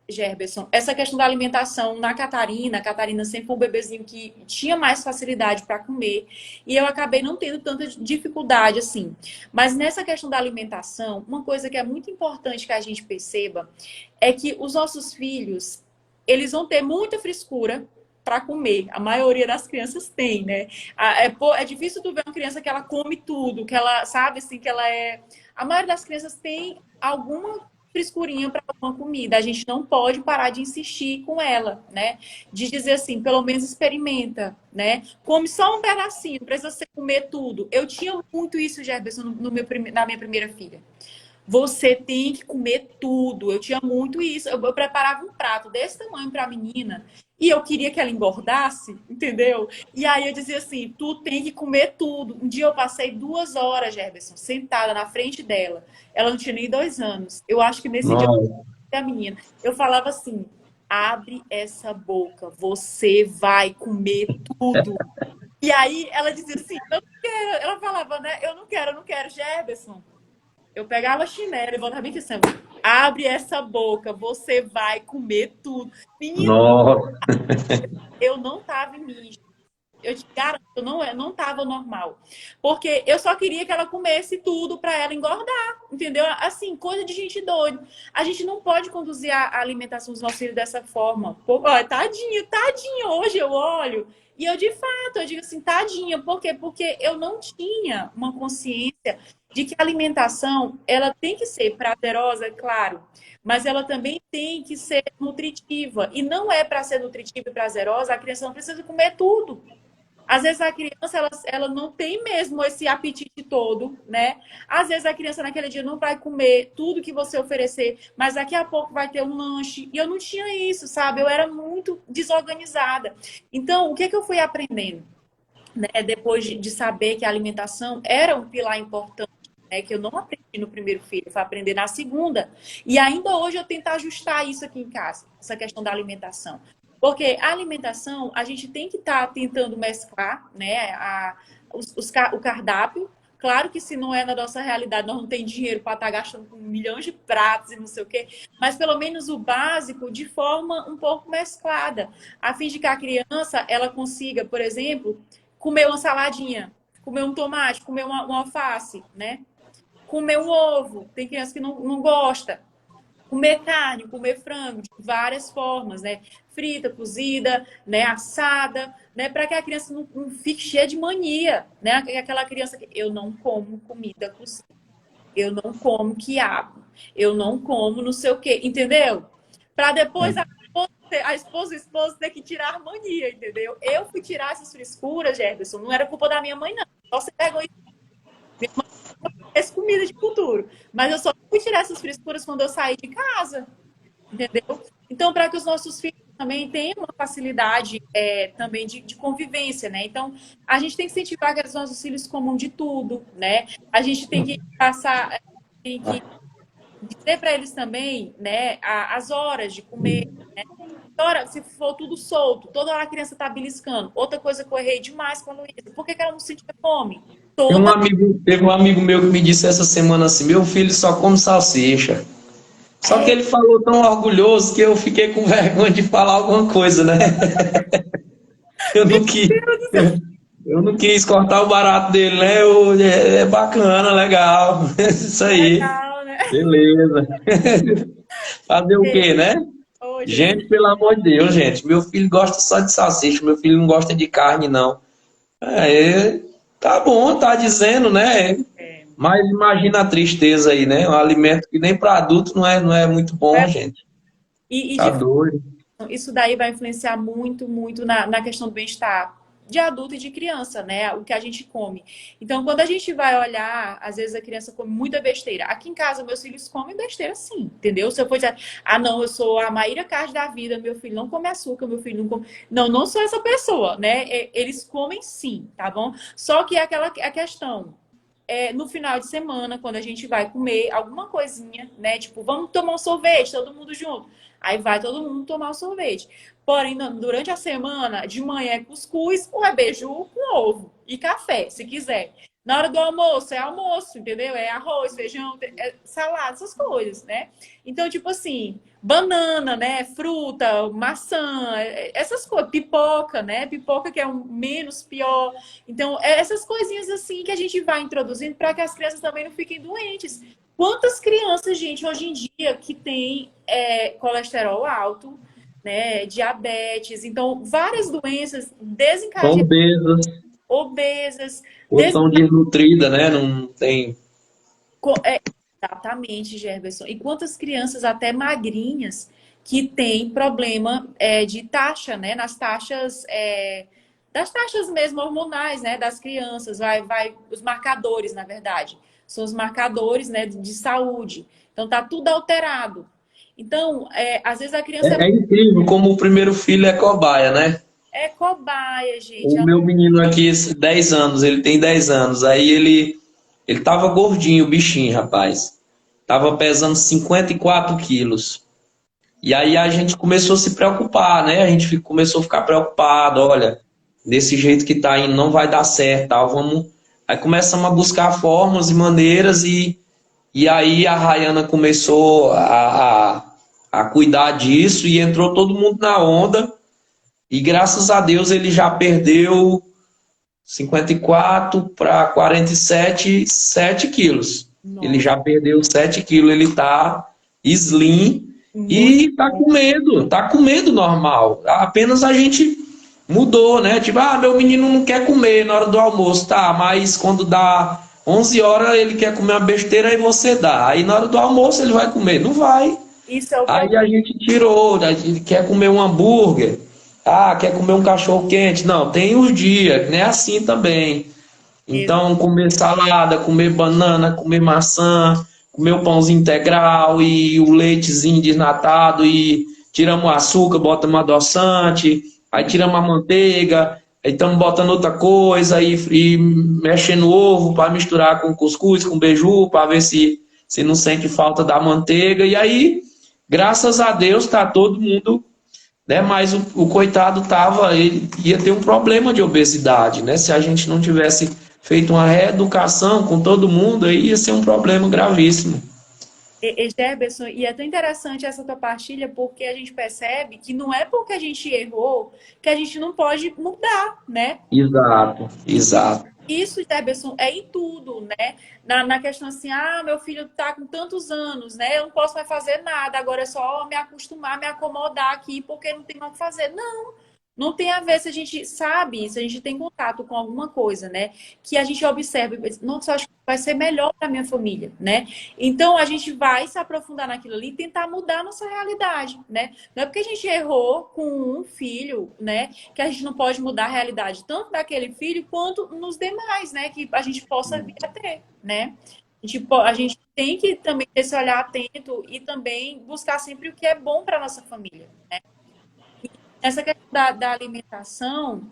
Gerberson, essa questão da alimentação na Catarina, a Catarina sempre foi um bebezinho que tinha mais facilidade para comer, e eu acabei não tendo tanta dificuldade assim. Mas nessa questão da alimentação, uma coisa que é muito importante que a gente perceba é que os nossos filhos, eles vão ter muita frescura para comer. A maioria das crianças tem, né? É difícil tu ver uma criança que ela come tudo, que ela sabe assim que ela é. A maioria das crianças tem alguma frescurinha para uma comida. A gente não pode parar de insistir com ela, né? De dizer assim, pelo menos experimenta, né? Come só um pedacinho, não precisa você comer tudo. Eu tinha muito isso, Gerberson, na minha primeira filha. Você tem que comer tudo. Eu tinha muito isso. Eu preparava um prato desse tamanho para a menina e eu queria que ela engordasse, entendeu? E aí eu dizia assim, tu tem que comer tudo. Um dia eu passei 2 horas, Gerberson, sentada na frente dela. Ela não tinha nem 2 anos. Eu acho que nesse dia a menina, eu falava assim, abre essa boca, você vai comer tudo. E aí ela dizia assim, eu não quero. Ela falava, né? Eu não quero, Gerberson. Eu pegava a chinela e voltava bem que assim, abre essa boca, você vai comer tudo. Menina, eu não tava em mim. Eu te garanto, eu não tava normal. Porque eu só queria que ela comesse tudo para ela engordar, entendeu? Assim, coisa de gente doida. A gente não pode conduzir a alimentação dos nossos filhos dessa forma. Pô, ó, tadinha. Hoje eu olho e eu, de fato, eu digo assim, tadinha. Por quê? Porque eu não tinha uma consciência de que a alimentação, ela tem que ser prazerosa, é claro, mas ela também tem que ser nutritiva. E não é para ser nutritiva e prazerosa, a criança não precisa comer tudo. Às vezes a criança, ela não tem mesmo esse apetite todo, né? Às vezes a criança naquele dia não vai comer tudo que você oferecer, mas daqui a pouco vai ter um lanche. E eu não tinha isso, sabe? Eu era muito desorganizada. Então, o que eu fui aprendendo? Né? Depois de saber que a alimentação era um pilar importante, né? Que eu não aprendi no primeiro filho, fui aprender na segunda. E ainda hoje eu tento ajustar isso aqui em casa, essa questão da alimentação. Porque a alimentação, a gente tem que estar tentando mesclar, né, o cardápio. Claro que se não é na nossa realidade, nós não temos dinheiro para estar gastando com milhões de pratos e não sei o quê, mas pelo menos o básico de forma um pouco mesclada, a fim de que a criança ela consiga, por exemplo, comer uma saladinha, comer um tomate, comer uma alface, né? Comer um ovo. Tem criança que não gosta. Comer carne, comer frango, de várias formas, né? Frita, cozida, né? Assada, né? Para que a criança não fique cheia de mania, né? Aquela criança que eu não como comida cozida, eu não como quiabo, eu não como não sei o quê, entendeu? Para depois a esposa e o esposo ter que tirar a mania, entendeu? Eu fui tirar essas frescuras, Jefferson, não era culpa da minha mãe, não. Só você pegou isso. Minha mãe fez comida de futuro. Mas eu só fui tirar essas frescuras quando eu saí de casa. Entendeu? Então, para que os nossos filhos também tem uma facilidade também de convivência, né? Então, a gente tem que incentivar que os nossos filhos comam de tudo, né? A gente tem que passar, tem que dizer para eles também, né, as horas de comer. Hora, se for tudo solto, toda hora a criança tá beliscando. Outra coisa que eu errei demais com a Luísa, por que que ela não sentia fome? Toda. Teve um amigo meu que me disse essa semana assim: meu filho só come salsicha. Só que ele falou tão orgulhoso que eu fiquei com vergonha de falar alguma coisa, né? Eu não quis, eu não quis cortar o barato dele, né? É bacana, legal. Isso aí. Legal, né? Beleza. Fazer o quê, né? Hoje, Gente, pelo amor de Deus, gente. Meu filho gosta só de salsicha, meu filho não gosta de carne, não. É, tá bom, tá dizendo, né? Mas imagina a tristeza aí, né? Um alimento que nem para adulto não é muito bom, gente. e Tá de doido. isso daí vai influenciar muito, muito na questão do bem-estar de adulto e de criança, né? O que a gente come. Então, quando a gente vai olhar, às vezes a criança come muita besteira. Aqui em casa, meus filhos comem besteira sim, entendeu? Se eu for dizer, ah, não, eu sou a Maíra Card da vida, meu filho não come açúcar, meu filho não come. Não, não sou essa pessoa, né? Eles comem sim, tá bom? Só que é a questão. No final de semana, quando a gente vai comer alguma coisinha, né? Tipo, vamos tomar um sorvete, todo mundo junto. Aí vai todo mundo tomar o sorvete. Porém, durante a semana, de manhã é cuscuz ou é beiju com ovo e café, se quiser. Na hora do almoço, é almoço, entendeu? É arroz, feijão, salada, essas coisas, né? Então, tipo assim, banana, né? Fruta, maçã, essas coisas. Pipoca, né? Pipoca que é o menos pior. Então, essas coisinhas assim que a gente vai introduzindo para que as crianças também não fiquem doentes. Quantas crianças, gente, hoje em dia que tem colesterol alto, né, diabetes, então várias doenças São desencadeadas, obesas, obesas, ou estão desnutridas, né? Não tem. exatamente, Gerberson. E quantas crianças até magrinhas que têm problema de taxa, né, nas taxas das taxas mesmo hormonais, né, das crianças, os marcadores, na verdade, são os marcadores, né, de saúde. Então tá tudo alterado. Então, às vezes a criança É incrível como o primeiro filho é cobaia, né? é cobaia, gente. O meu menino aqui, 10 anos, ele tem 10 anos. Aí ele tava gordinho, o bichinho, rapaz. Tava pesando 54 quilos. E aí a gente começou a se preocupar, né? A gente começou a ficar preocupado, olha, desse jeito que tá indo não vai dar certo, tal, vamos. Aí começamos a buscar formas e maneiras e aí a Rayana começou a cuidar disso e entrou todo mundo na onda. E graças a Deus ele já perdeu 54 para 47, 7 quilos. Ele Nossa, já perdeu 7 quilos, ele tá slim muito e tá com medo normal. Apenas a gente mudou, né? Tipo, meu menino não quer comer na hora do almoço, tá? Mas quando dá 11 horas ele quer comer uma besteira e você dá. Aí na hora do almoço ele vai comer. Não vai. isso é o Aí problema. a gente tirou, a gente quer comer um hambúrguer. Quer comer um cachorro quente. Não, tem os dias, não é assim também. Então, comer salada, comer banana, comer maçã, comer o pãozinho integral e o leitezinho desnatado e tiramos o açúcar, botamos adoçante, aí tiramos a manteiga, aí estamos botando outra coisa e mexendo o ovo para misturar com cuscuz, com beiju, para ver se não sente falta da manteiga. E aí, graças a Deus, está todo mundo, né? Mas o coitado ele ia ter um problema de obesidade, né? Se a gente não tivesse feito uma reeducação com todo mundo, aí ia ser um problema gravíssimo. Gerberson, e é tão interessante essa tua partilha, porque a gente percebe que não é porque a gente errou que a gente não pode mudar, né? Exato, exato. Isso, Gerberson, é em tudo, né? Na questão assim, meu filho tá com tantos anos, né? Eu não posso mais fazer nada, agora é só me acostumar, me acomodar aqui, porque não tem mais o que fazer. Não, não tem a ver se a gente sabe, se a gente tem contato com alguma coisa, né? Que a gente observa e pensa, nossa, eu acho que vai ser melhor para minha família, né? Então a gente vai se aprofundar naquilo ali e tentar mudar a nossa realidade, né? Não é porque a gente errou com um filho, né? Que a gente não pode mudar a realidade tanto daquele filho quanto nos demais, né? Que a gente possa vir a ter, né? A gente tem que também ter esse olhar atento e também buscar sempre o que é bom para nossa família, né? Nessa questão da alimentação,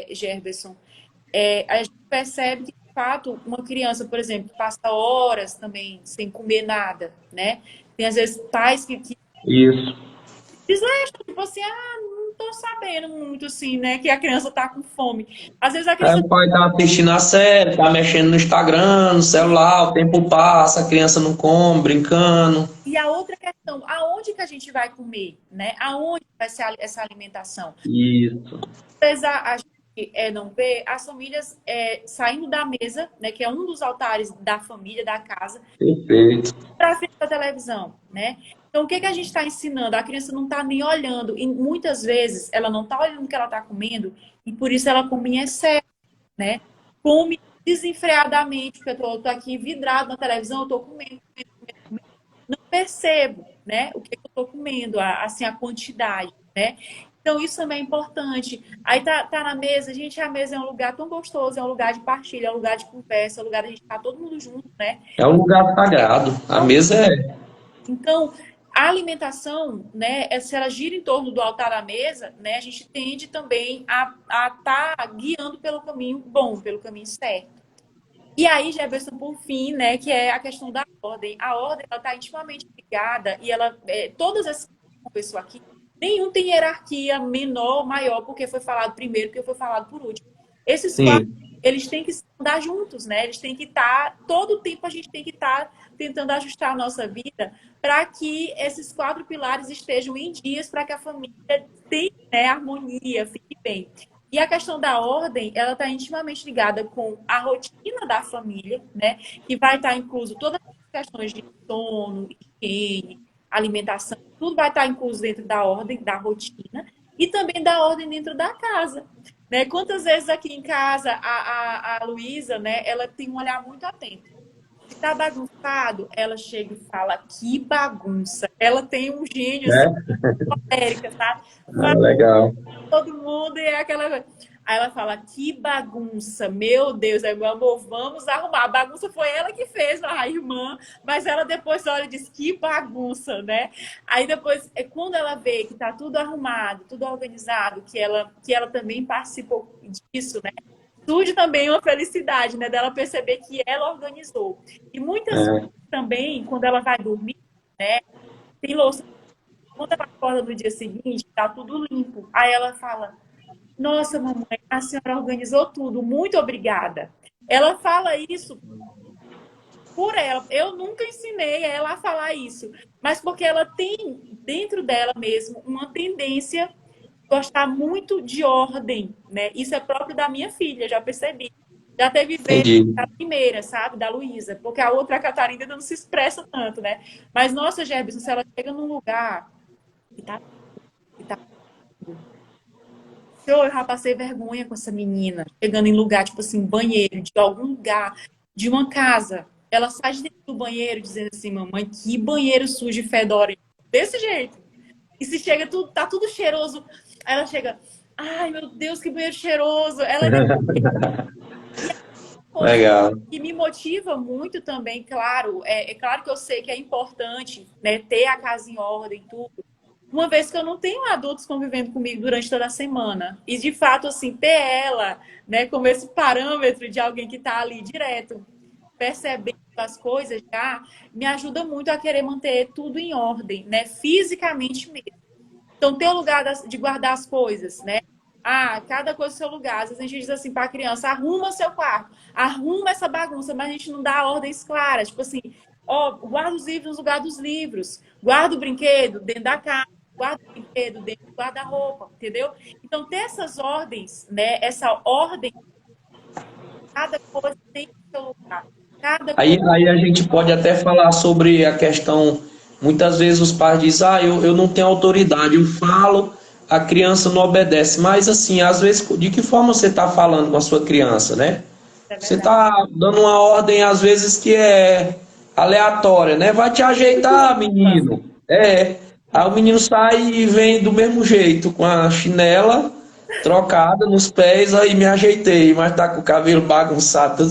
Gerberson, a gente percebe que, de fato, uma criança, por exemplo, passa horas também sem comer nada, né? Tem, às vezes, pais que Isso. desleixam, tipo assim, não tô sabendo muito, assim, né? Que a criança tá com fome. Às vezes a Aí criança... o pai tá assistindo a série, tá mexendo no Instagram, no celular, o tempo passa, a criança não come, brincando. E a outra questão, aonde que a gente vai comer, né? Aonde vai ser essa alimentação? Isso. Apesar a gente não ver as famílias saindo da mesa, né? Que é um dos altares da família, da casa, Perfeito. para frente da televisão, né? Então, o que que a gente está ensinando? A criança não está nem olhando, e muitas vezes ela não está olhando o que ela está comendo, e por isso ela come em excesso, né? Come desenfreadamente, porque eu tô aqui vidrado na televisão, eu tô comendo, não percebo, né, o que eu estou comendo, assim, a quantidade, né? Então, isso também é importante. Aí tá na mesa, gente, a mesa é um lugar tão gostoso, é um lugar de partilha, é um lugar de conversa, é um lugar de a gente estar todo mundo junto, né? É um lugar sagrado. A mesa é. Então, a alimentação, né, se ela gira em torno do altar da mesa, né, a gente tende também a estar guiando pelo caminho bom, pelo caminho certo. E aí, Jefferson, por fim, né, que é a questão da ordem. A ordem, ela está intimamente ligada e ela, todas essas que conversou aqui, nenhum tem hierarquia menor ou maior porque foi falado primeiro, porque foi falado por último. Esses quatro, Sim. eles têm que andar juntos, né? Eles têm que estar, todo o tempo a gente tem que estar tentando ajustar a nossa vida para que esses quatro pilares estejam em dias, para que a família tenha, né, harmonia, fique bem. E a questão da ordem, ela está intimamente ligada com a rotina da família, né? Que vai estar incluso todas as questões de sono, higiene, alimentação, tudo vai estar incluso dentro da ordem, da rotina, e também da ordem dentro da casa. Né? Quantas vezes aqui em casa a Luísa, né, ela tem um olhar muito atento. Se tá bagunçado, ela chega e fala, que bagunça. Ela tem um gênio, assim, É? colérica, sabe? Ah, legal. Todo mundo e é aquela coisa. Aí ela fala, que bagunça, meu Deus, aí meu amor, vamos arrumar. A bagunça foi ela que fez, a irmã, mas ela depois olha e diz, que bagunça, né? Aí depois, quando ela vê que tá tudo arrumado, tudo organizado, que ela também participou disso, né? Surge também uma felicidade, né? Dela perceber que ela organizou. E muitas vezes É. também, quando ela vai dormir, né? Tem louça. Quando ela acorda no dia seguinte, tá tudo limpo. Aí ela fala, nossa, mamãe, a senhora organizou tudo, muito obrigada. Ela fala isso por ela. Eu nunca ensinei ela a falar isso, mas porque ela tem dentro dela mesmo uma tendência a gostar muito de ordem, né? Isso é próprio da minha filha, já percebi. Já teve vezes Entendi. da primeira, sabe, da Luísa, porque a outra, a Catarina, ainda não se expressa tanto, né? Mas, nossa, Gerson, se ela chega num lugar que tá, que tá eu já passei vergonha com essa menina, chegando em lugar, tipo assim, banheiro, de algum lugar, de uma casa. Ela sai de dentro do banheiro dizendo assim, mamãe, que banheiro sujo e fedorento. Desse jeito. E se chega, tudo, tá tudo cheiroso. Aí ela chega, ai meu Deus, que banheiro cheiroso. Ela é coisa Legal. que me motiva muito também, claro. É claro que eu sei que é importante, né, ter a casa em ordem e tudo. Uma vez que eu não tenho adultos convivendo comigo durante toda a semana. E, de fato, assim, ter ela, né, como esse parâmetro de alguém que está ali direto, percebendo as coisas já, me ajuda muito a querer manter tudo em ordem, né, fisicamente mesmo. Então, ter o lugar de guardar as coisas, né? Cada coisa no seu lugar. Às vezes a gente diz assim para a criança, arruma seu quarto, arruma essa bagunça, mas a gente não dá ordens claras. Tipo assim, guarda os livros no lugar dos livros, guarda o brinquedo dentro da casa, guarda o brinquedo dentro do guarda-roupa, entendeu? Então, ter essas ordens, né? Essa ordem, cada coisa tem o seu lugar. Cada coisa... Aí a gente pode até falar sobre a questão. Muitas vezes os pais dizem, eu não tenho autoridade, eu falo, a criança não obedece. Mas assim, às vezes, de que forma você está falando com a sua criança, né? É Você verdade. está dando uma ordem, às vezes, que é aleatória, né? Vai te ajeitar, menino. É. Aí o menino sai e vem do mesmo jeito, com a chinela trocada nos pés, aí me ajeitei, mas tá com o cabelo bagunçado.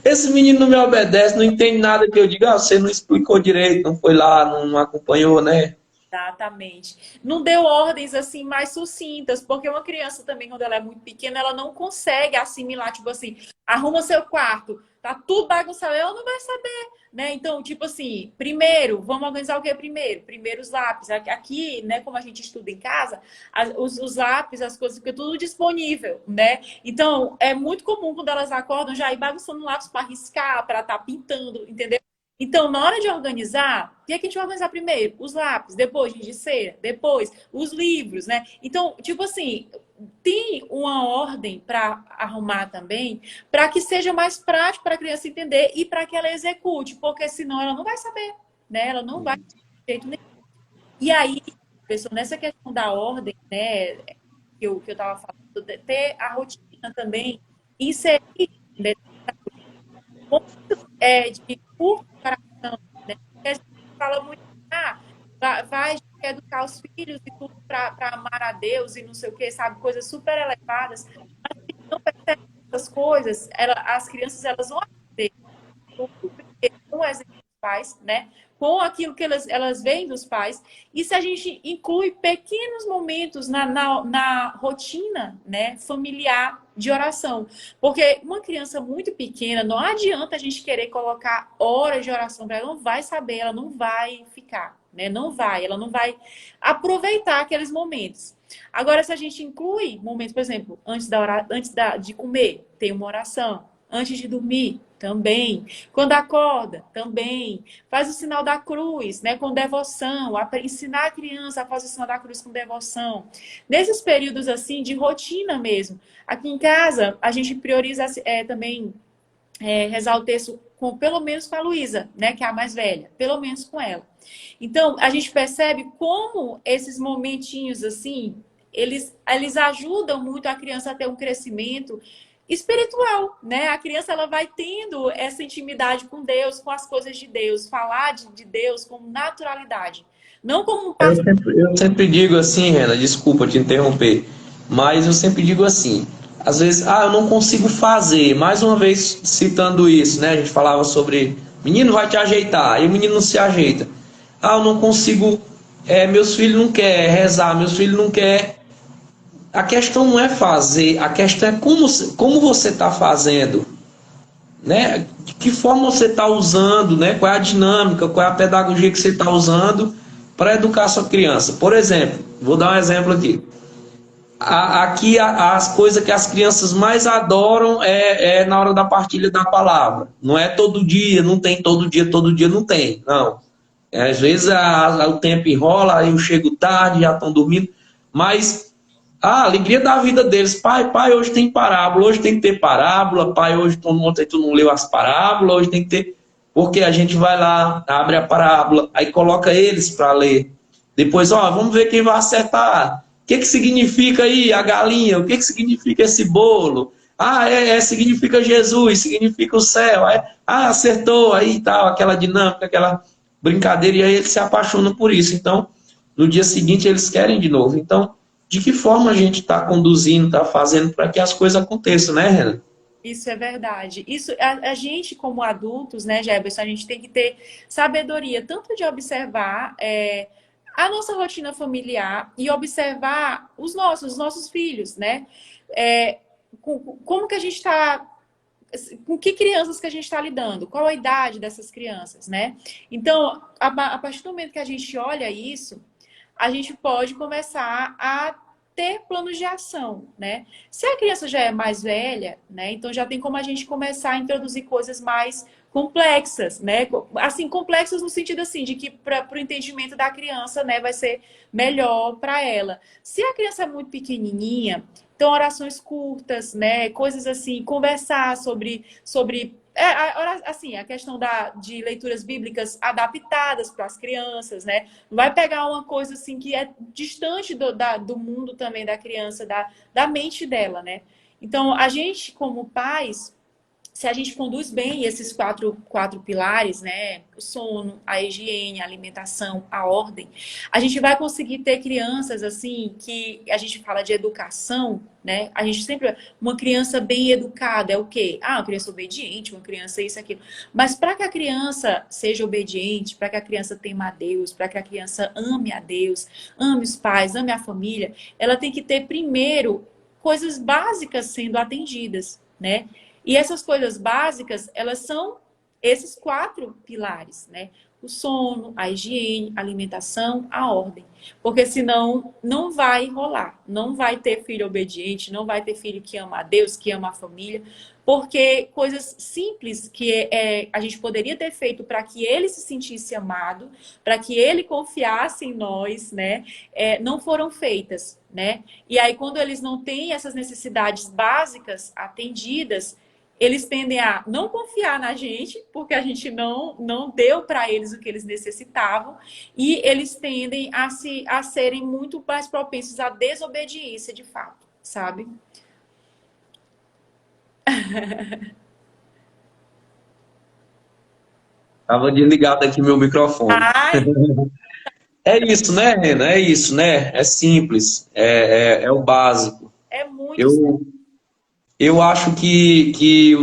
Esse menino não me obedece, não entende nada que eu digo. Você não explicou direito, não foi lá, não acompanhou, né? Exatamente. Não deu ordens assim mais sucintas, porque uma criança também, quando ela é muito pequena, ela não consegue assimilar, tipo assim, arruma seu quarto, tá tudo bagunçado, ela não vai saber, né? Então, tipo assim, primeiro, vamos organizar o que primeiro? Primeiro os lápis. Aqui, né, como a gente estuda em casa, os lápis, as coisas, fica tudo disponível, né? Então, é muito comum quando elas acordam já ir bagunçando lápis para riscar, para estar pintando, entendeu? Então, na hora de organizar, o que é que a gente vai organizar primeiro? Os lápis, depois giz de cera, depois os livros, né? Então, tipo assim, tem uma ordem para arrumar também, para que seja mais prático para a criança entender e para que ela execute, porque senão ela não vai saber, né? Ela não vai de jeito nenhum. E aí, pessoal, nessa questão da ordem, né, que eu estava falando, de ter a rotina também, inserir, né, de curto coração, né? Porque a gente fala muito, vai a gente quer educar os filhos e tudo para amar a Deus e não sei o que, sabe? Coisas super elevadas. Mas a gente não percebe essas coisas, as crianças elas vão aprender com o exemplo dos pais, né? Com aquilo que elas veem dos pais. E se a gente inclui pequenos momentos na rotina, né, familiar de oração. Porque uma criança muito pequena, não adianta a gente querer colocar horas de oração para ela, não vai saber, ela não vai ficar, né? Não vai, ela não vai aproveitar aqueles momentos. Agora, se a gente inclui momentos, por exemplo, antes de comer, tem uma oração. Antes de dormir, também. Quando acorda, também. Faz o sinal da cruz, né, com devoção. Ensinar a criança a fazer o sinal da cruz com devoção. Nesses períodos assim de rotina mesmo. Aqui em casa, a gente prioriza também rezar o texto pelo menos com a Luísa, né, que é a mais velha. Pelo menos com ela. Então, a gente percebe como esses momentinhos assim, eles ajudam muito a criança a ter um crescimento espiritual, né? A criança ela vai tendo essa intimidade com Deus, com as coisas de Deus, falar de Deus com naturalidade, não como um Eu sempre digo assim, Rena, desculpa te interromper, mas eu sempre digo assim, às vezes, eu não consigo fazer, mais uma vez citando isso, né? A gente falava sobre, menino vai te ajeitar, e o menino não se ajeita. Eu não consigo, meus filhos não querem rezar, meus filhos não querem. A questão não é fazer, a questão é como você está fazendo, né? De que forma você está usando, né? Qual é a dinâmica, qual é a pedagogia que você está usando para educar sua criança. Por exemplo, vou dar um exemplo aqui. Aqui as coisas que as crianças mais adoram é na hora da partilha da palavra. Não é todo dia, não tem todo dia não tem, não. Às vezes o tempo enrola, aí eu chego tarde, já estão dormindo, mas a alegria da vida deles, pai, hoje tem parábola, hoje tem que ter parábola, pai, hoje ontem tu não leu as parábolas, hoje tem que ter, porque a gente vai lá, abre a parábola, aí coloca eles para ler. Depois, vamos ver quem vai acertar. O que significa aí a galinha? O que significa esse bolo? Significa Jesus, significa o céu. Acertou, aí tal, aquela dinâmica, aquela brincadeira, e aí eles se apaixonam por isso. Então, no dia seguinte, eles querem de novo. Então, de que forma a gente está conduzindo, está fazendo para que as coisas aconteçam, né, Renan? Isso é verdade. Isso, a gente, como adultos, né, Jefferson, a gente tem que ter sabedoria, tanto de observar a nossa rotina familiar e observar os nossos filhos, né? Como que a gente está. Com que crianças que a gente está lidando? Qual a idade dessas crianças, né? Então, a partir do momento que a gente olha isso, a gente pode começar a ter planos de ação, né? Se a criança já é mais velha, né? Então já tem como a gente começar a introduzir coisas mais complexas, né? Assim, complexas no sentido assim, de que para o entendimento da criança, né, vai ser melhor para ela. Se a criança é muito pequenininha, então orações curtas, né? Coisas assim, conversar sobre assim, a questão de leituras bíblicas adaptadas para as crianças, né? Não vai pegar uma coisa assim que é distante do mundo também da criança, da mente dela, né? Então, a gente, como pais, se a gente conduz bem esses quatro pilares, né? O sono, a higiene, a alimentação, a ordem, a gente vai conseguir ter crianças assim, que a gente fala de educação, né? A gente sempre. Uma criança bem educada é o quê? Ah, uma criança obediente, uma criança isso, aquilo. Mas para que a criança seja obediente, para que a criança tema a Deus, para que a criança ame a Deus, ame os pais, ame a família, ela tem que ter primeiro coisas básicas sendo atendidas, né? E essas coisas básicas, elas são esses 4 pilares, né? O sono, a higiene, a alimentação, a ordem. Porque senão não vai rolar. Não vai ter filho obediente, não vai ter filho que ama a Deus, que ama a família. Porque coisas simples que a gente poderia ter feito para que ele se sentisse amado, para que ele confiasse em nós, né? Não foram feitas, né? E aí, quando eles não têm essas necessidades básicas atendidas, eles tendem a não confiar na gente, porque a gente não deu para eles o que eles necessitavam, e eles tendem a serem muito mais propensos à desobediência de fato, sabe? Tava desligado aqui meu microfone. Ai, É isso, né, Rena? É isso, né? É simples, é o básico. é muito. Eu, eu acho que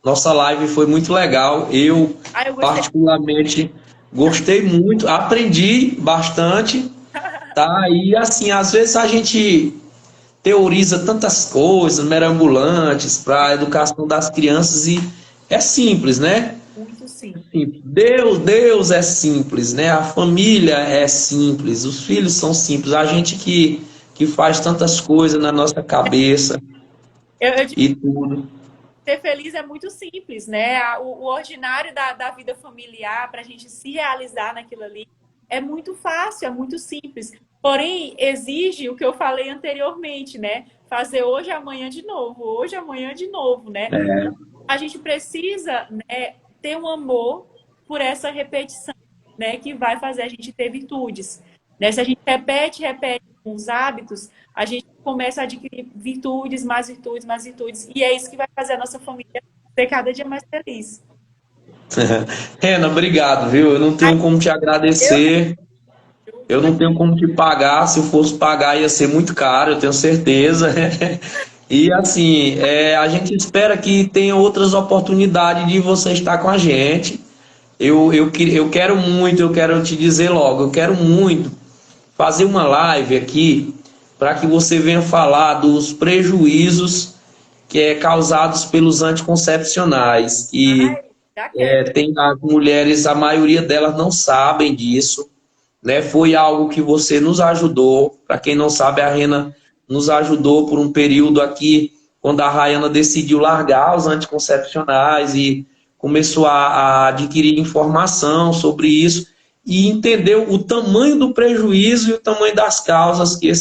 nossa live foi muito legal. Eu, Ai, eu gostei. particularmente, gostei muito, aprendi bastante, tá? E assim, às vezes a gente teoriza tantas coisas mirabolantes para a educação das crianças e é simples, né? Muito sim. Simples. Deus é simples, né? A família é simples, os filhos são simples. A gente que faz tantas coisas na nossa cabeça Eu e tudo. Ser feliz é muito simples, né? O ordinário da vida familiar, para a gente se realizar naquilo ali, é muito fácil, é muito simples. Porém, exige o que eu falei anteriormente, né? Fazer hoje, amanhã de novo, hoje, amanhã de novo, né? A gente precisa, né, ter um amor por essa repetição, né? Que vai fazer a gente ter virtudes, né? Se a gente repete uns hábitos, a gente começa a adquirir virtudes, mais virtudes, mais virtudes. E é isso que vai fazer a nossa família ser cada dia mais feliz. Rena, obrigado, viu? Eu não tenho como te agradecer, eu não tenho como te pagar. Se eu fosse pagar, ia ser muito caro, eu tenho certeza. E assim, a gente espera que tenha outras oportunidades de você estar com a gente. Eu quero muito, eu quero te dizer logo, eu quero muito fazer uma live aqui para que você venha falar dos prejuízos que é causados pelos anticoncepcionais. E Ai, já quero. tem as mulheres, a maioria delas não sabem disso, né? Foi algo que você nos ajudou. Para quem não sabe, a Rena nos ajudou por um período aqui, quando a Rayana decidiu largar os anticoncepcionais e começou a adquirir informação sobre isso e entendeu o tamanho do prejuízo e o tamanho das causas que eu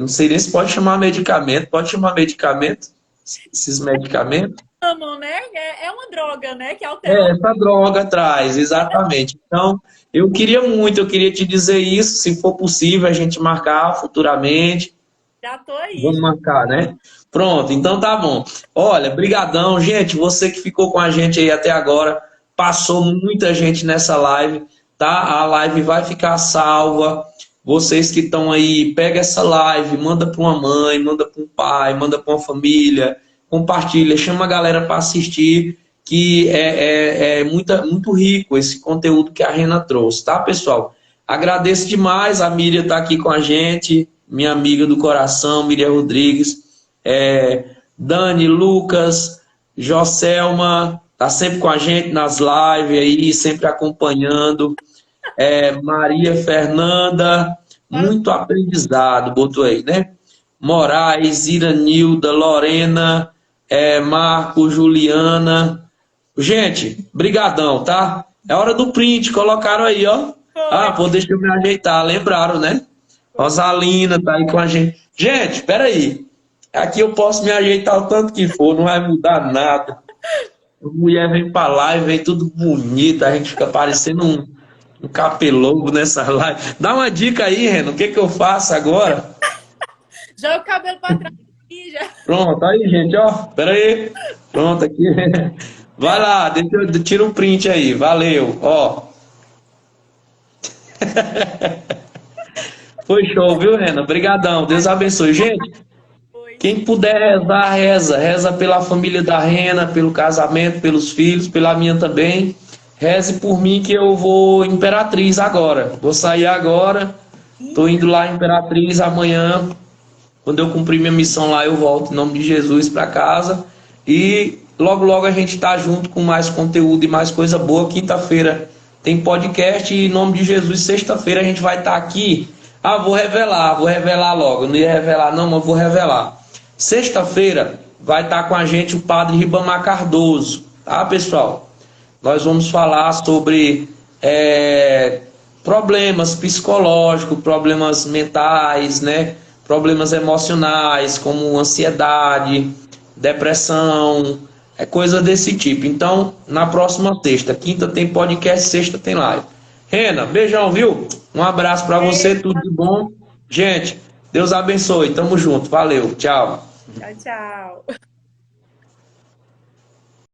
não sei nem se pode chamar medicamento, esses medicamentos? Amam, né? É uma droga, né? Que altera. Essa droga traz, exatamente. Então, eu queria te dizer isso, se for possível a gente marcar futuramente. Já tô aí. Vamos marcar, né? Pronto, então tá bom. Olha, brigadão, gente, você que ficou com a gente aí até agora, passou muita gente nessa live, tá? A live vai ficar salva. Vocês que estão aí, pega essa live, manda para uma mãe, manda para um pai, manda para uma família, compartilha, chama a galera para assistir, que muito rico esse conteúdo que a Rena trouxe, tá, pessoal? Agradeço demais, a Miriam tá aqui com a gente, minha amiga do coração, Miriam Rodrigues, Dani, Lucas, Joselma, tá sempre com a gente nas lives aí, sempre acompanhando, Maria Fernanda, muito aprendizado, botou aí, né? Moraes, Iranilda, Lorena, Marco, Juliana. Gente, brigadão, tá? É hora do print, colocaram aí, ó. Ah, pô, deixa eu me ajeitar, lembraram, né? Rosalina tá aí com a gente. Gente, peraí. Aqui eu posso me ajeitar o tanto que for, não vai mudar nada. A mulher vem pra lá e vem tudo bonito, a gente fica parecendo um capelobo nessa live. Dá uma dica aí, Reno, o que eu faço agora? Joga o cabelo pra trás aqui, já. Pronto, aí, gente, ó. Pera aí. Pronto, aqui. Vai lá, tira um print aí. Valeu, ó. Foi show, viu, Rena? Obrigadão. Deus abençoe. Gente, Foi. quem puder rezar, reza. Reza pela família da Rena, pelo casamento, pelos filhos, pela minha também. Reze por mim que eu vou em Imperatriz agora. Vou sair agora. Tô indo lá em Imperatriz amanhã. Quando eu cumprir minha missão lá, eu volto em nome de Jesus para casa. E logo, logo a gente tá junto com mais conteúdo e mais coisa boa. Quinta-feira tem podcast e em nome de Jesus, sexta-feira a gente vai estar aqui. Ah, vou revelar logo. Eu não ia revelar não, mas vou revelar. Sexta-feira vai estar com a gente o padre Ribamar Cardoso, tá, pessoal? Nós vamos falar sobre problemas psicológicos, problemas mentais, né? Problemas emocionais, como ansiedade, depressão, coisa desse tipo. Então, na próxima sexta, quinta tem podcast, sexta tem live. Rena, beijão, viu? Um abraço para você, tudo de bom. Gente, Deus abençoe, tamo junto, valeu, tchau. Tchau, tchau.